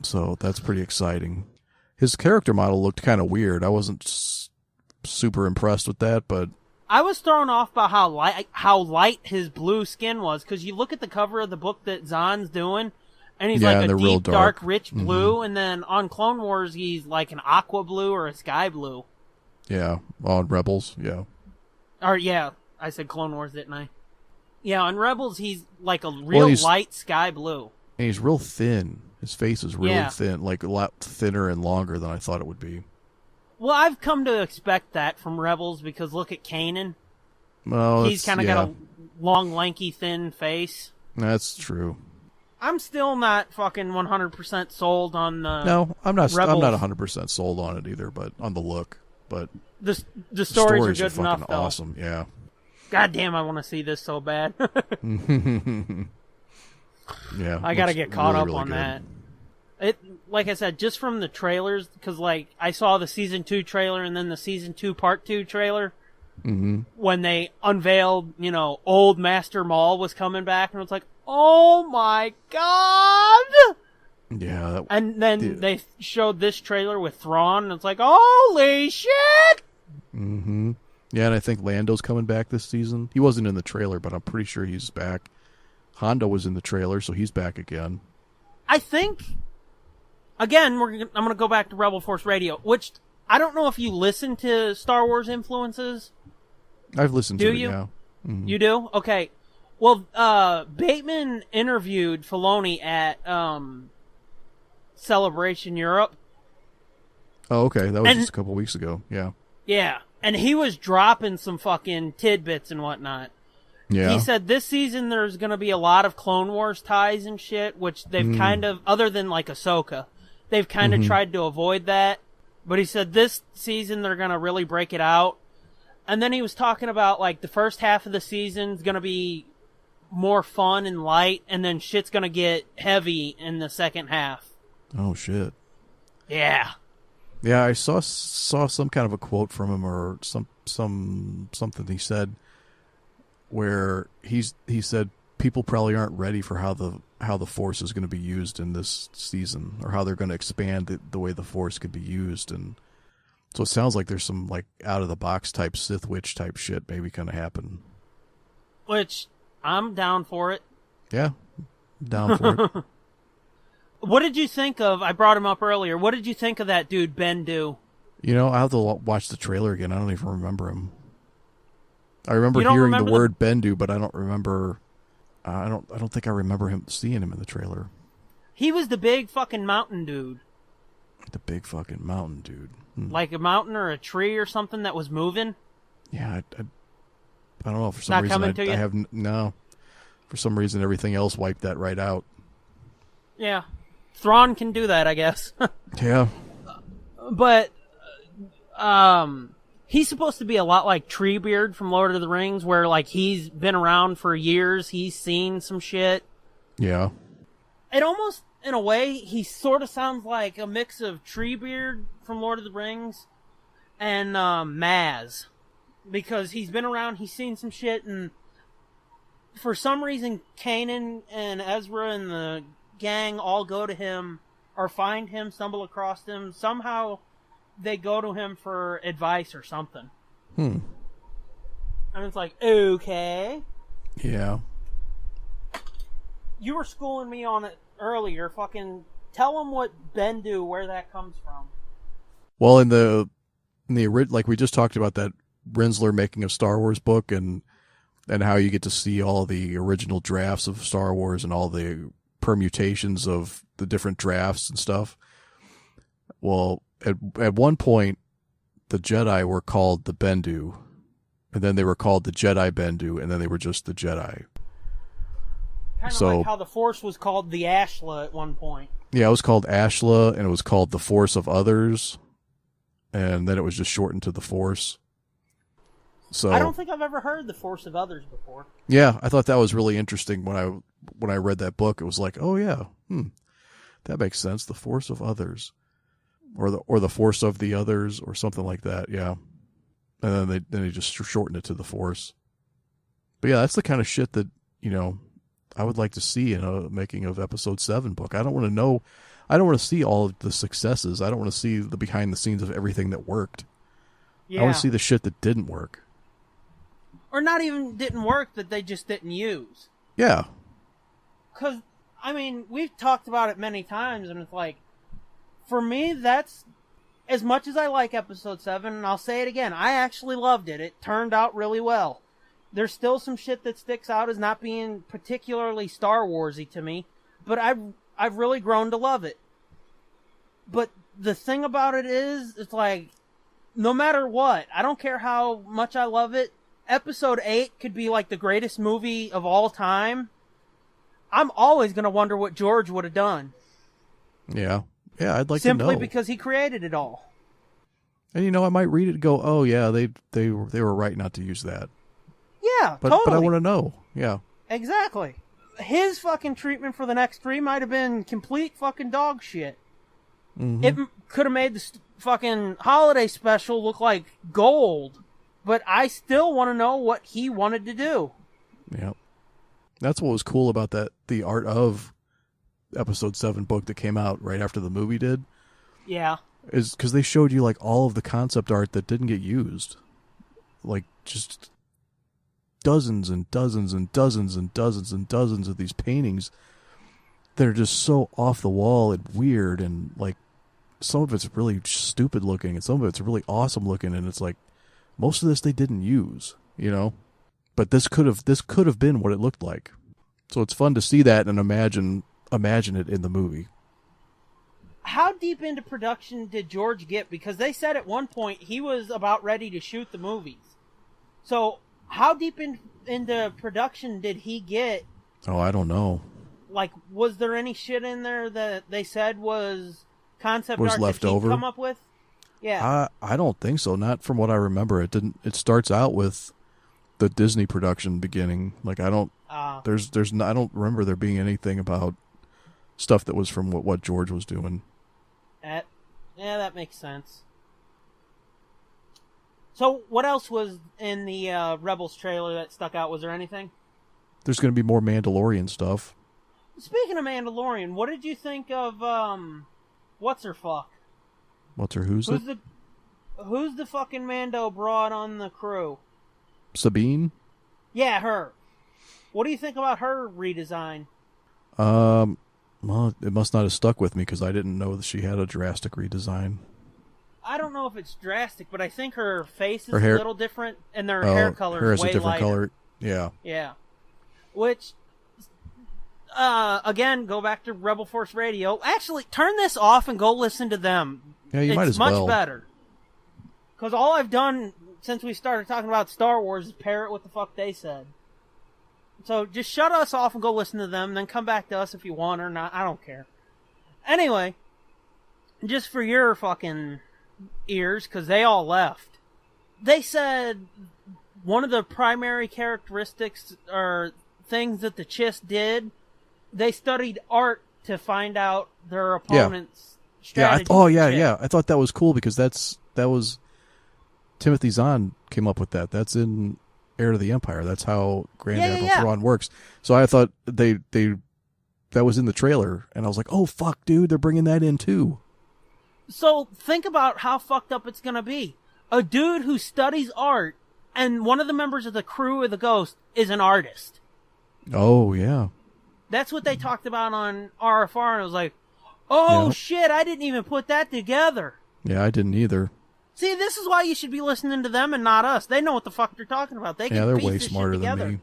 So that's pretty exciting. His character model looked kind of weird. I wasn't super impressed with that, but
I was thrown off by how light his blue skin was, because you look at the cover of the book that Zahn's doing, and he's like a deep, dark, rich blue, and then on Clone Wars he's like an aqua blue or a sky blue.
Yeah, on Rebels, yeah.
Or yeah, I said Clone Wars, didn't I? Yeah, on Rebels he's like a real light sky blue.
And he's real thin. His face is really thin, like a lot thinner and longer than I thought it would be.
Well, I've come to expect that from Rebels, because look at Kanan.
Well,
he's kind of got a long, lanky, thin face.
That's true.
I'm still not fucking 100% sold on the
No, I'm not.
Rebels.
I'm not 100% sold on it either, but on the look. But
the stories are good
fucking
enough, though.
Awesome, yeah.
God damn, I want to see this so bad.
Yeah,
I got to get caught up on
good.
that. It, like I said, just from the trailers, because like I saw the season 2 trailer and then the season 2 part 2 trailer.
Mm-hmm.
When they unveiled, old Master Maul was coming back, and it was like, oh my god!
Yeah.
And then they showed this trailer with Thrawn, and it's like, holy shit!
Mm-hmm. Yeah, and I think Lando's coming back this season. He wasn't in the trailer, but I'm pretty sure he's back. Hondo was in the trailer, so he's back again.
I think, again, I'm going to go back to Rebel Force Radio, which I don't know if you listen to Star Wars influences.
I've listened to it,
you?
yeah. Mm-hmm.
You do? Okay. Well, Bateman interviewed Filoni at Celebration Europe.
Oh, okay. That was just a couple weeks ago. Yeah.
Yeah. And he was dropping some fucking tidbits and whatnot.
Yeah.
He said this season there's going to be a lot of Clone Wars ties and shit, which they've kind of, other than like Ahsoka, they've kind of tried to avoid that. But he said this season they're going to really break it out. And then he was talking about like the first half of the season's going to be more fun and light, and then shit's going to get heavy in the second half.
Oh, shit.
Yeah.
Yeah, I saw some kind of a quote from him, or something he said, where he said people probably aren't ready for how the Force is going to be used in this season, or how they're going to expand the way the Force could be used. And so it sounds like there's some like out of the box type Sith Witch type shit maybe going to happen.
Which I'm down for it.
Yeah, down for it.
What did you think of, I brought him up earlier, what did you think of that dude, Bendu?
I'll have to watch the trailer again. I don't even remember him. I remember hearing the word Bendu, but I don't remember, I don't think I remember seeing him in the trailer.
He was the big fucking mountain dude.
The big fucking mountain dude.
Like a mountain or a tree or something that was moving?
Yeah, I don't know. For some reason, I have no. For some reason, everything else wiped that right out.
Yeah. Thrawn can do that, I guess.
Yeah.
But, he's supposed to be a lot like Treebeard from Lord of the Rings, where, like, he's been around for years, he's seen some shit.
Yeah.
It almost, in a way, he sort of sounds like a mix of Treebeard from Lord of the Rings and, Maz. Because he's been around, he's seen some shit, and for some reason, Kanan and Ezra and the gang all go to him or find him, stumble across him. Somehow they go to him for advice or something. And it's like, okay.
Yeah.
You were schooling me on it earlier. Fucking tell him what Bendu, where that comes from.
Well, in the like we just talked about that Rinsler Making of Star Wars book, and how you get to see all the original drafts of Star Wars and all the permutations of the different drafts and stuff. Well, at one point, the Jedi were called the Bendu, and then they were called the Jedi Bendu, and then they were just the Jedi.
Kind of like how the Force was called the Ashla at one point.
Yeah, it was called Ashla, and it was called the Force of Others, and then it was just shortened to the Force. So
I don't think I've ever heard the Force of Others before.
Yeah, I thought that was really interesting when I read that book. It was like, oh yeah, that makes sense. The Force of Others, or the Force of the Others, or something like that. Yeah, and then they just shortened it to the Force. But yeah, that's the kind of shit that, I would like to see in a making of episode 7 book. I don't want to see all of the successes. I don't want to see the behind the scenes of everything that worked.
Yeah.
I want to see the shit that didn't work.
Or not even didn't work, that they just didn't use.
Yeah.
Because, I mean, we've talked about it many times, and it's like, for me, that's, as much as I like episode 7, and I'll say it again, I actually loved it. It turned out really well. There's still some shit that sticks out as not being particularly Star Warsy to me, but I've really grown to love it. But the thing about it is, it's like, no matter what, I don't care how much I love it, episode 8 could be like the greatest movie of all time. I'm always going to wonder what George would have done.
Yeah. Yeah, I'd like to know.
Simply because he created it all.
And I might read it and go, "Oh yeah, they were right not to use that."
Yeah,
But I
totally.
want to know. Yeah.
Exactly. His fucking treatment for the next 3 might have been complete fucking dog shit.
Mm-hmm.
It could have made the fucking holiday special look like gold. But I still want to know what he wanted to do.
Yeah. That's what was cool about the art of episode 7 book that came out right after the movie did.
Yeah.
Is because they showed you like all of the concept art that didn't get used. Like just dozens and dozens and dozens and dozens and dozens of these paintings that are just so off the wall and weird, and like some of it's really stupid looking and some of it's really awesome looking, and it's like most of this they didn't use, but this could have been what it looked like. So it's fun to see that and imagine it in the movie.
How deep into production did George get? Because they said at one point he was about ready to shoot the movies. So how deep into production did he get?
Oh, I don't know.
Like, was there any shit in there that they said was concept
Was
art
left
that he'd
over?
come up with? Yeah.
I don't think so. Not from what I remember. It starts out with the Disney production beginning. Like I don't I don't remember there being anything about stuff that was from what George was doing.
Yeah, that makes sense. So, what else was in the Rebels trailer that stuck out? Was there anything?
There's going to be more Mandalorian stuff.
Speaking of Mandalorian, what did you think of what's her fuck?
What's her who's it?
Who's the fucking Mando brought on the crew?
Sabine?
Yeah, her. What do you think about her redesign?
Well, it must not have stuck with me because I didn't know that she had a drastic redesign.
I don't know if it's drastic, but I think her face is
hair,
a little different, and her hair color
her
is way
a different
lighter.
color. Yeah.
Yeah. Which, again, go back to Rebel Force Radio. Actually, turn this off and go listen to them.
Yeah, you might as
well.
well.
It's much better. Because all I've done since we started talking about Star Wars is parrot what the fuck they said. So just shut us off and go listen to them, then come back to us if you want or not. I don't care. Anyway, just for your fucking ears, because they all left. They said one of the primary characteristics or things that the Chiss did, they studied art to find out their opponent's strategy.
Yeah. I thought that was cool because that was Timothy Zahn came up with that. That's in Heir to the Empire. That's how Grand Admiral Thrawn works. So I thought that was in the trailer, and I was like, oh fuck, dude, they're bringing that in too.
So think about how fucked up it's gonna be. A dude who studies art, and one of the members of the crew of the Ghost is an artist.
Oh yeah.
That's what they talked about on RFR, and it was like, oh shit, I didn't even put that together.
Yeah, I didn't either.
See, this is why you should be listening to them and not us. They know what the fuck they're talking about.
They're way smarter than me.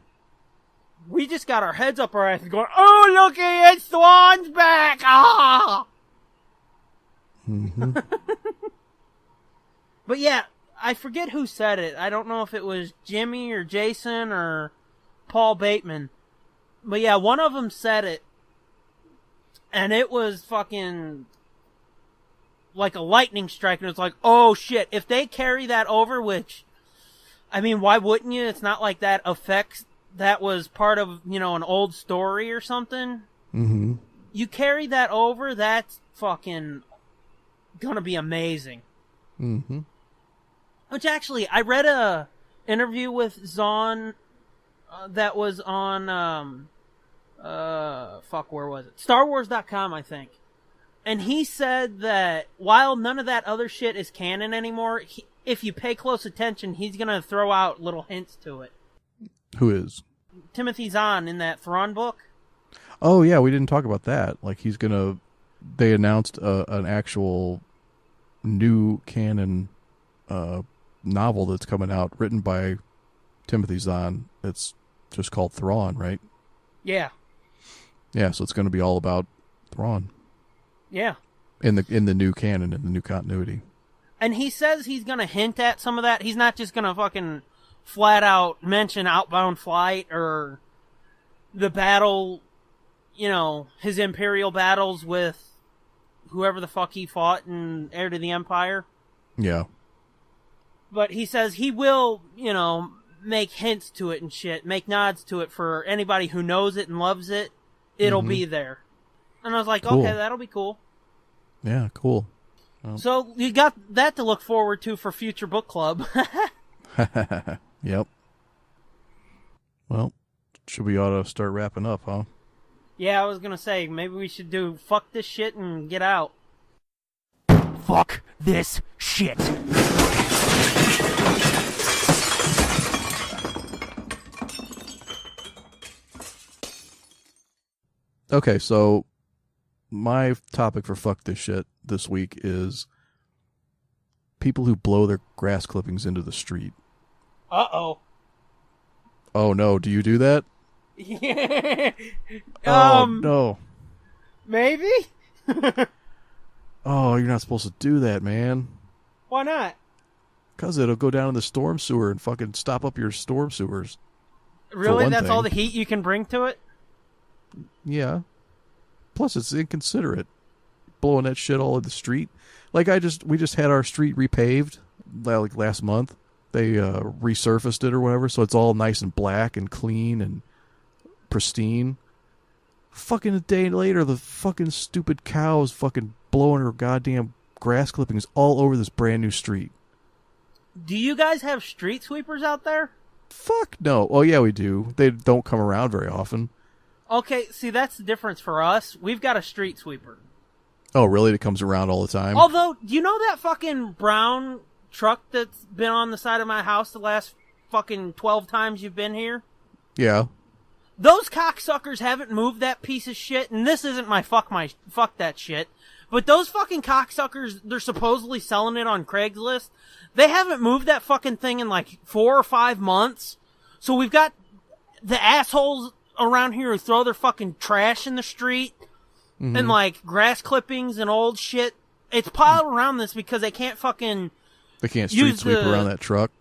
We just got our heads up our ass going, oh, looky, it's Thrawn's back! Ah!
Mm-hmm.
But yeah, I forget who said it. I don't know if it was Jimmy or Jason or Paul Bateman. But yeah, one of them said it. And it was fucking like a lightning strike. And it's like, oh shit, if they carry that over, which, I mean, why wouldn't you? It's not like that affects, that was part of, an old story or something.
Mm-hmm.
You carry that over, that's fucking gonna be amazing.
Mm-hmm.
Which actually, I read a interview with Zahn that was on, where was it? StarWars.com, I think. And he said that while none of that other shit is canon anymore, if you pay close attention, he's gonna throw out little hints to it.
Who is?
Timothy Zahn in that Thrawn book.
Oh, yeah, we didn't talk about that. Like, they announced an actual new canon novel that's coming out, written by Timothy Zahn. It's just called Thrawn, right?
Yeah.
Yeah, so it's going to be all about Thrawn.
Yeah.
In the new canon, in the new continuity.
And he says he's going to hint at some of that. He's not just going to fucking flat out mention Outbound Flight or the battle, his Imperial battles with whoever the fuck he fought in Heir to the Empire.
Yeah.
But he says he will, make hints to it and shit, make nods to it for anybody who knows it and loves it. It'll be there. And I was like,
cool.
Okay, that'll be cool.
Yeah, cool. Well.
So you got that to look forward to for future book club.
Yep. Well, we ought to start wrapping up, huh?
Yeah, I was gonna say, maybe we should do fuck this shit and get out.
Fuck this shit.
Okay, so my topic for fuck this shit this week is people who blow their grass clippings into the street.
Uh-oh.
Oh, no. Do you do that?
Yeah.
Oh, no.
Maybe?
Oh, you're not supposed to do that, man.
Why not?
Because it'll go down in the storm sewer and fucking stop up your storm sewers.
Really? That's all the heat you can bring to it?
Yeah. Plus, it's inconsiderate. Blowing that shit all in the street. Like, we just had our street repaved, like, last month. They resurfaced it or whatever, so it's all nice and black and clean and pristine. Fucking a day later, the fucking stupid cow's fucking blowing her goddamn grass clippings all over this brand new street.
Do you guys have street sweepers out there?
Fuck no. Oh, yeah, we do. They don't come around very often.
Okay, see, that's the difference for us. We've got a street sweeper.
Oh, really? It comes around all the time?
Although, do you know that fucking brown truck that's been on the side of my house the last fucking 12 times you've been here?
Yeah.
Those cocksuckers haven't moved that piece of shit, and this isn't my fuck that shit, but those fucking cocksuckers, they're supposedly selling it on Craigslist. They haven't moved that fucking thing in like 4 or 5 months. So we've got the assholes around here who throw their fucking trash in the street and like grass clippings and old shit. It's piled around this because they can't fucking...
They can't street sweep around that truck?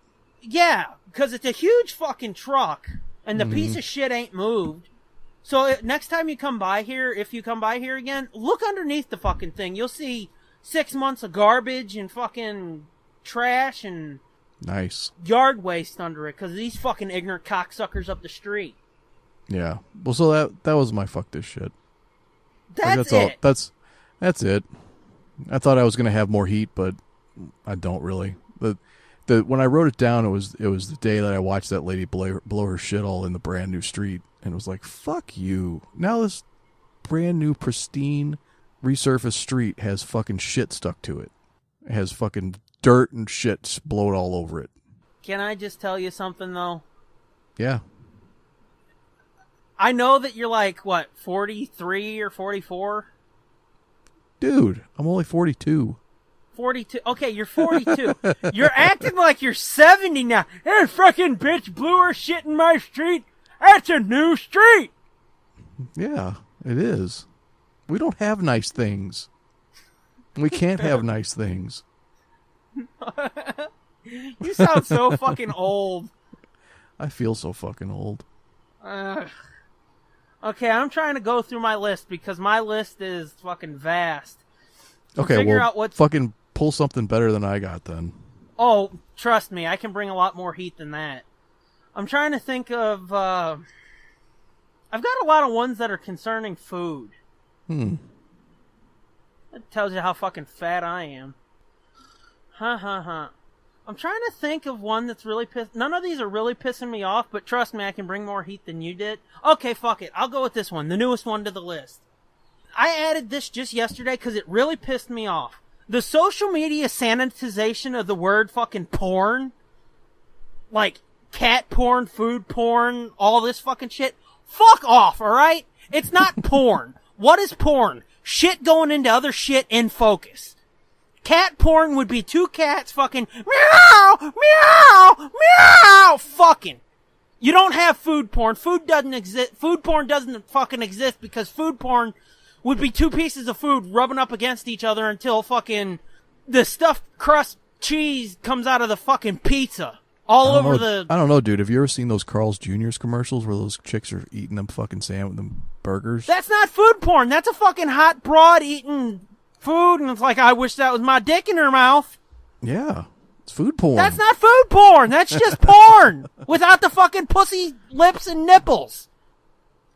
Yeah, because it's a huge fucking truck, and the piece of shit ain't moved. So next time you come by here, if you come by here again, look underneath the fucking thing. You'll see 6 months of garbage and fucking trash and
nice
yard waste under it because of these fucking ignorant cocksuckers up the street.
Yeah. Well, so that was my fuck this shit.
That's
it.
All.
That's it. I thought I was gonna have more heat, but I don't really. When I wrote it down, it was the day that I watched that lady blow her shit all in the brand new street, and it was like, fuck you. Now this brand new pristine resurfaced street has fucking shit stuck to it. It has fucking dirt and shit blowed all over it.
Can I just tell you something though?
Yeah.
I know that you're like, what, 43 or 44?
Dude, I'm only 42.
42. Okay, you're 42. You're acting like you're 70 now. Hey, fucking bitch blew her shit in my street. That's a new street.
Yeah, it is. We don't have nice things. We can't have nice things.
You sound so fucking old.
I feel so fucking old.
Okay, I'm trying to go through my list because my list is fucking vast.
Okay,
figure
well,
out what's...
fucking pull something better than I got then.
Oh, trust me, I can bring a lot more heat than that. I'm trying to think of... I've got a lot of ones that are concerning food. That tells you how fucking fat I am. I'm trying to think of one that's really pissed. None of these are really pissing me off, but trust me, I can bring more heat than you did. Okay, fuck it. I'll go with this one, the newest one to the list. I added this just yesterday because it really pissed me off. The social media sanitization of the word fucking porn. Like, cat porn, food porn, all this fucking shit. Fuck off, alright? It's not porn. What is porn? Shit going into other shit in focus. Cat porn would be two cats fucking meow, meow, meow, fucking. You don't have food porn. Food doesn't exist. Food porn doesn't fucking exist because food porn would be two pieces of food rubbing up against each other until fucking the stuffed crust cheese comes out of the fucking pizza. All over the...
I don't know, dude. Have you ever seen those Carl's Jr.'s commercials where those chicks are eating them fucking them burgers?
That's not food porn. That's a fucking hot broad eating food, and it's like, I wish that was my dick in her mouth.
Yeah. It's food porn.
That's not food porn. That's just porn. Without the fucking pussy lips and nipples.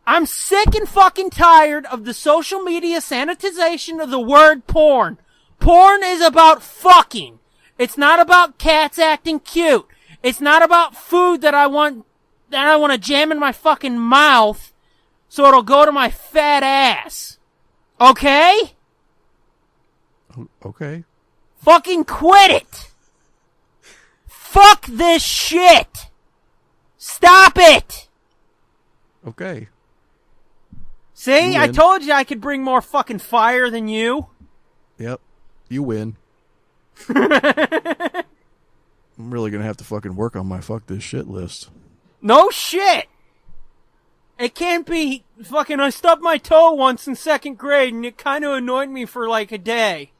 I'm sick and fucking tired of the social media sanitization of the word porn. Porn is about fucking. It's not about cats acting cute. It's not about food that I want to jam in my fucking mouth so it'll go to my fat ass. Okay?
Okay.
Fucking quit it. Fuck this shit. Stop it.
Okay.
See, I told you I could bring more fucking fire than you.
Yep. You win. I'm really gonna have to fucking work on my fuck this shit list.
No shit. It can't be fucking I stubbed my toe once in second grade and it kind of annoyed me for like a day.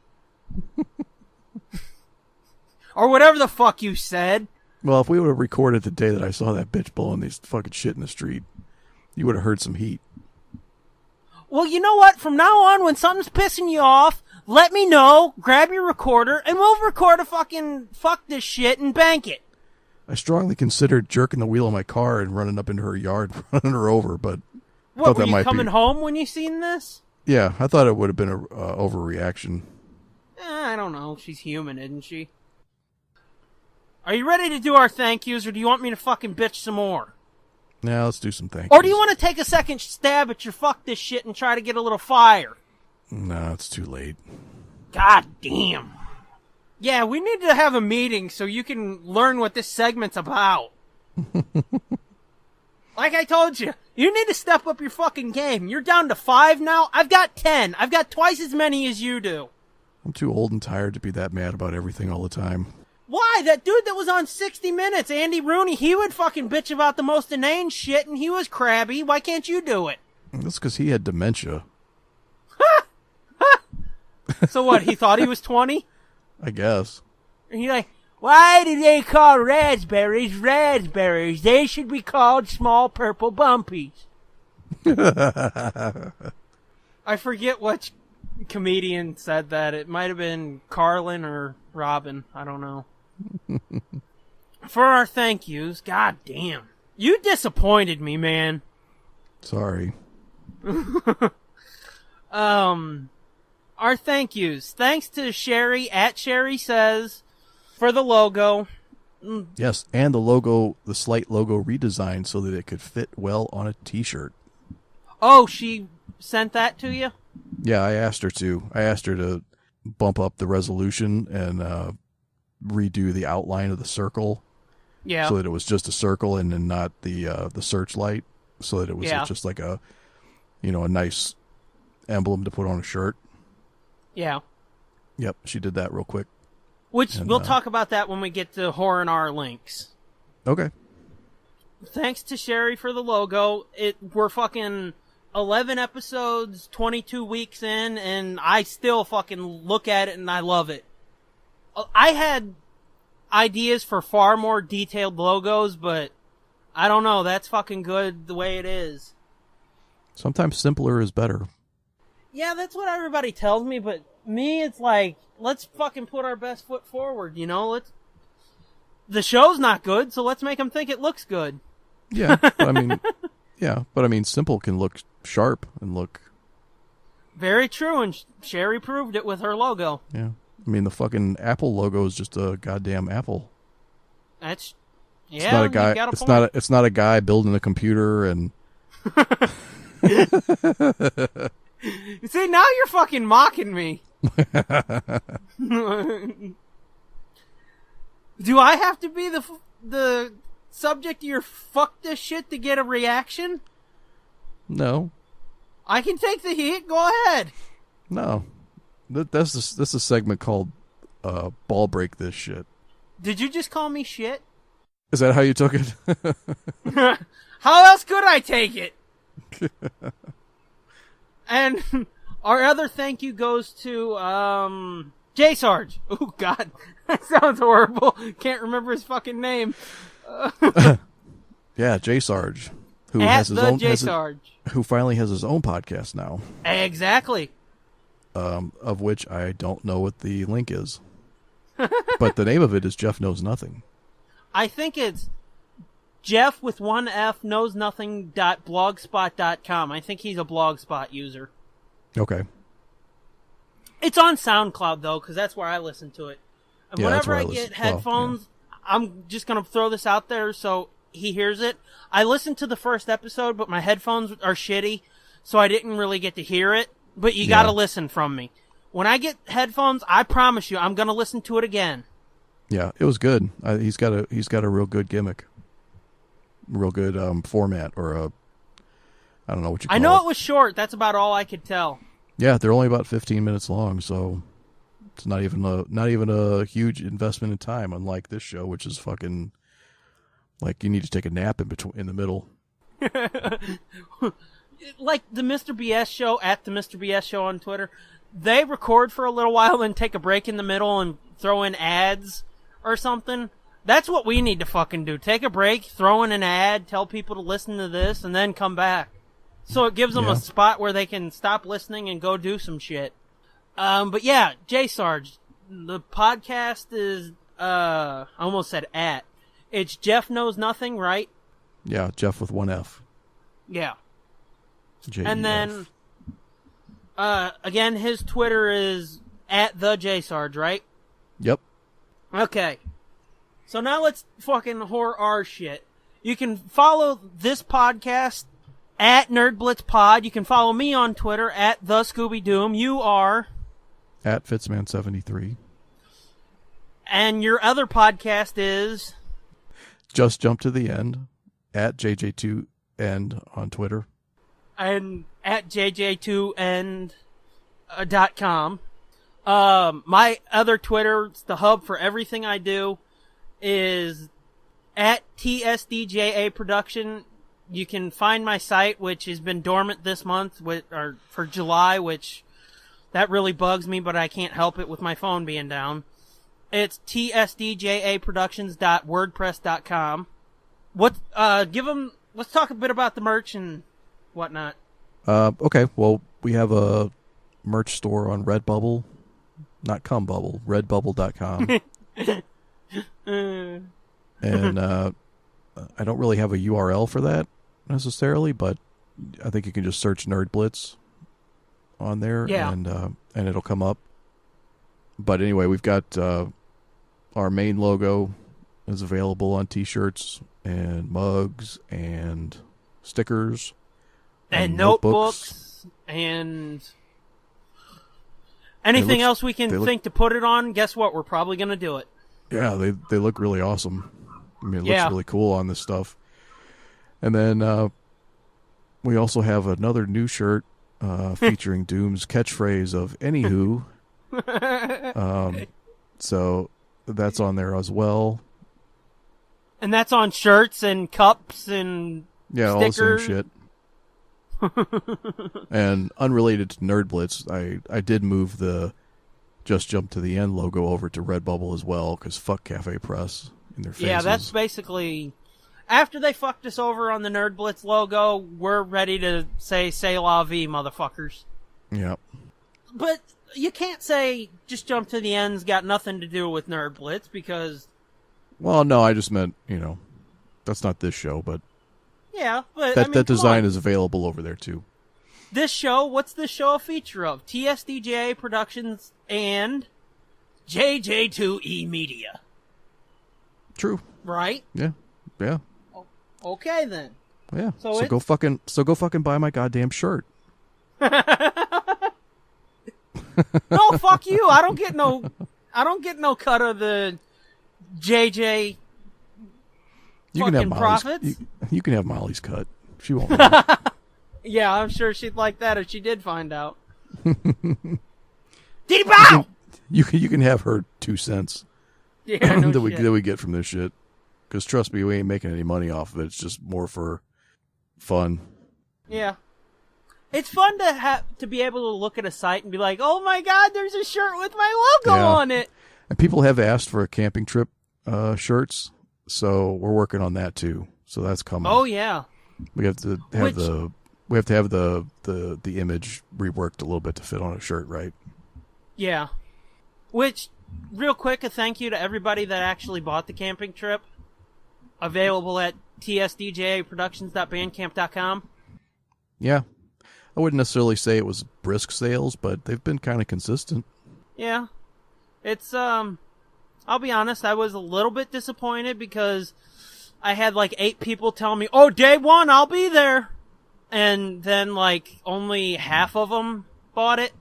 Or whatever the fuck you said.
Well, if we would have recorded the day that I saw that bitch blowing these fucking shit in the street, you would have heard some heat.
Well, you know what? From now on, when something's pissing you off, let me know, grab your recorder, and we'll record a fucking fuck this shit and bank it.
I strongly considered jerking the wheel of my car and running up into her yard, running her over, but...
What, were you coming home when you seen this?
Yeah, I thought it would have been an overreaction.
I don't know. She's human, isn't she? Are you ready to do our thank yous, or do you want me to fucking bitch some more?
Now let's do some thank yous.
Or do you want to take a second stab at your fuck this shit and try to get a little fire?
No, it's too late.
God damn. Yeah, we need to have a meeting so you can learn what this segment's about. Like I told you, you need to step up your fucking game. You're down to 5 now. I've got 10. I've got twice as many as you do.
I'm too old and tired to be that mad about everything all the time.
Why? That dude that was on 60 Minutes, Andy Rooney, he would fucking bitch about the most inane shit, and he was crabby. Why can't you do it?
That's because he had dementia.
So what, he thought he was 20?
I guess.
And he's like, why do they call raspberries raspberries? They should be called small purple bumpies. I forget which comedian said that. It might have been Carlin or Robin. I don't know. For our thank yous, god damn. You disappointed me, man.
Sorry.
Our thank yous. Thanks to Sherry at Sherry Says for the logo.
Yes, and the logo, the slight logo redesign so that it could fit well on a t-shirt.
Oh, she sent that to you?
Yeah, I asked her to. I asked her to bump up the resolution and redo the outline of the circle.
Yeah.
So that it was just a circle and then not the searchlight. So that it was just like a, a nice emblem to put on a shirt.
Yeah.
Yep, she did that real quick.
Which, we'll talk about that when we get to Horror and R links.
Okay.
Thanks to Sherry for the logo. We're fucking 11 episodes, 22 weeks in, and I still fucking look at it and I love it. I had ideas for far more detailed logos, but I don't know. That's fucking good the way it is. Sometimes
simpler is better.
Yeah, that's what everybody tells me, but me, it's like, let's fucking put our best foot forward, The show's not good, so let's make them think it looks good.
Yeah, but I mean, simple can look sharp and look...
Very true, and Sherry proved it with her logo.
Yeah. I mean, the fucking Apple logo is just a goddamn apple.
That's
It's not a guy.
you got a
It's
point.
not. It's not a guy building a computer and.
See, now you're fucking mocking me. Do I have to be the subject of your fuck this shit to get a reaction?
No.
I can take the heat. Go ahead.
No. That's a segment called "Ball Break This Shit."
Did you just call me shit?
Is that how you took it?
How else could I take it? And our other thank you goes to J Sarge. Oh God, that sounds horrible. Can't remember his fucking name.
Yeah, J Sarge, who
At
has his
the
own,
J Sarge.
who finally has his own podcast now.
Exactly.
Of which I don't know what the link is, but the name of it is Jeff Knows Nothing.
I think it's Jeff with one F knows nothing.blogspot.com. I think he's a Blogspot user.
Okay.
It's on SoundCloud though, because that's where I listen to it. And
Yeah, that's
whenever
where
I
I
get
listen. Well,
headphones, I'm just gonna throw this out there so he hears it. I listened to the first episode, but my headphones are shitty, so I didn't really get to hear it. But you gotta listen from me. When I get headphones, I promise you, I'm gonna listen to it again.
Yeah, it was good. He's got a real good gimmick, real good format, or I don't know what you call it.
I know it was short. That's about all I could tell.
Yeah, they're only about 15 minutes long, so it's not even a huge investment in time. Unlike this show, which is fucking like you need to take a nap in the middle.
Like the Mr. BS show at the Mr. BS show on Twitter, they record for a little while and take a break in the middle and throw in ads or something. That's what we need to fucking do. Take a break, throw in an ad, tell people to listen to this, and then come back. So it gives them a spot where they can stop listening and go do some shit. But yeah, J Sarge, the podcast is, I almost said at. It's Jeff Knows Nothing, right?
Yeah, Jeff with one F.
Yeah.
J-E-F.
And then, again, his Twitter is at the J Sarge, right?
Yep.
Okay. So now let's fucking whore our shit. You can follow this podcast at Nerd Blitz Pod. You can follow me on Twitter at the Scooby-Doo. You are
At Fitzman73.
And your other podcast is
Just Jump to the End at JJ2End on Twitter.
and at JJ2End.com. My other Twitter, it's the hub for everything I do, is at TSDJA Production. You can find my site, which has been dormant this month, or for July, which that really bugs me, but I can't help it with my phone being down. It's tsdjaproductions.wordpress.com. Let's talk a bit about the merch and whatnot.
Okay, well, we have a merch store on Redbubble. Not Cumbubble, redbubble.com. And I don't really have a URL for that necessarily, but I think you can just search Nerd Blitz on there, and it'll come up. But anyway, we've got our main logo is available on T-shirts and mugs and stickers
and notebooks and anything else we can think to put it on. Guess what? We're probably going to do it.
Yeah, they look really awesome. I mean, it looks really cool on this stuff. And then we also have another new shirt featuring Doom's catchphrase of "Anywho." So that's on there as well.
And that's on shirts and cups and stickers.
All the same shit. And unrelated to Nerd Blitz, I did move the Just Jump to the End logo over to Redbubble as well, because fuck Cafe Press in their faces.
Yeah, that's basically... After they fucked us over on the Nerd Blitz logo, we're ready to say la vie, motherfuckers.
Yeah.
But you can't say Just Jump to the End's got nothing to do with Nerd Blitz, because...
Well, no, I just meant, that's not this show, but...
Yeah, but
that design is available over there, too.
This show, what's this show a feature of? TSDJ Productions and JJ2E Media.
True.
Right?
Yeah. Yeah.
Okay, then.
Yeah.
So
So go fucking buy my goddamn shirt.
No, fuck you. I don't get no cut of the JJ
You can have
fucking
Molly's.
profits.
You can have Molly's cut. She won't know.
Yeah, I'm sure she'd like that if she did find out. Bow!
You can have her 2 cents
Yeah, no
that
shit.
we get from this shit. Because trust me, we ain't making any money off of it. It's just more for fun.
Yeah. It's fun to be able to look at a site and be like, oh my god, there's a shirt with my logo
Yeah.
on it.
And people have asked for a camping trip shirts, so we're working on that too. So that's coming.
Oh yeah.
We have to have the image reworked a little bit to fit on a shirt, right?
Yeah. Which, real quick, a thank you to everybody that actually bought the camping trip. Available at tsdjaproductions.bandcamp.com.
Yeah. I wouldn't necessarily say it was brisk sales, but they've been kind of consistent.
Yeah. It's, I'll be honest, I was a little bit disappointed because I had like 8 people tell me, oh, day 1, I'll be there. And then like only half of them bought it.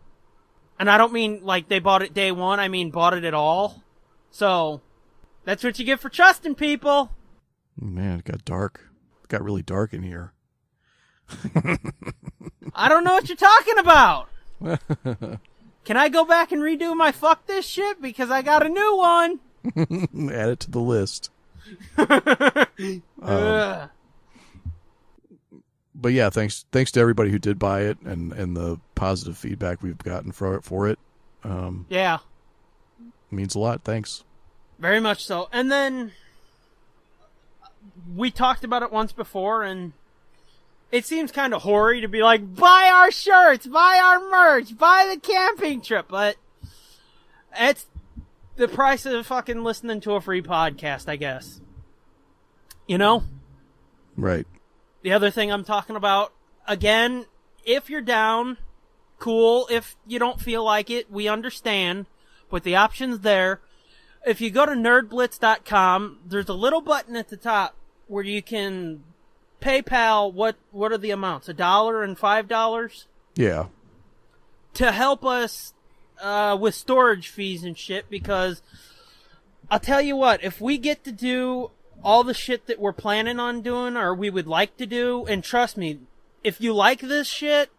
And I don't mean like they bought it day 1, I mean bought it at all. So, that's what you get for trusting people.
Man, it got dark. It got really dark in here.
I don't know what you're talking about. Can I go back and redo my fuck this shit? Because I got a new one.
Add it to the list. But yeah, thanks to everybody who did buy it and the positive feedback we've gotten for it.
Yeah.
Means a lot. Thanks.
Very much so. And then we talked about it once before, and it seems kind of hoary to be like, buy our shirts, buy our merch, buy the camping trip, but it's the price of fucking listening to a free podcast, I guess. You know?
Right.
The other thing I'm talking about, again, if you're down, cool. If you don't feel like it, we understand. But the option's there. If you go to nerdblitz.com, there's a little button at the top where you can PayPal, what are the amounts? $1 and $5?
Yeah.
To help us with storage fees and shit, because I'll tell you what, if we get to do all the shit that we're planning on doing or we would like to do, and trust me, if you like this shit,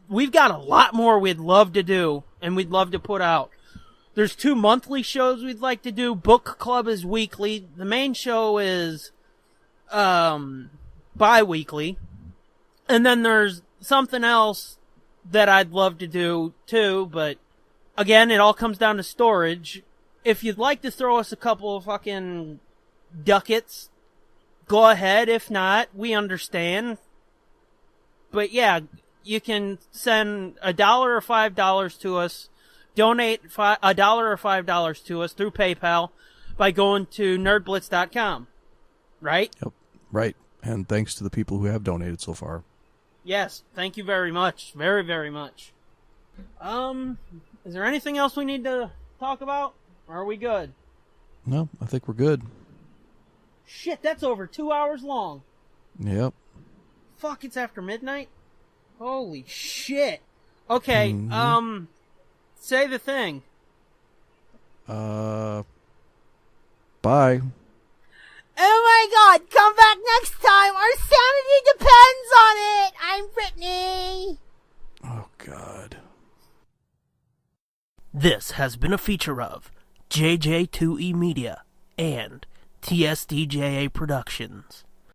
we've got a lot more we'd love to do and we'd love to put out. There's 2 monthly shows we'd like to do. Book Club is weekly. The main show is bi-weekly. And then there's something else that I'd love to do too, but again, it all comes down to storage. If you'd like to throw us a couple of fucking ducats, go ahead. If not, we understand. But yeah, you can send $1 or $5 to us. Donate $1 or $5 to us through PayPal by going to nerdblitz.com. Right?
Yep. Right. And thanks to the people who have donated so far.
Yes. Thank you very much. Very, very much. Is there anything else we need to talk about? Or are we good?
No, I think we're good.
Shit, that's over 2 hours long.
Yep.
Fuck, it's after midnight? Holy shit. Okay, say the thing.
Bye.
Oh my god, come back next time! Our sanity depends on it! I'm Brittany!
Oh, God.
This has been a feature of JJ2E Media and TSDJA Productions.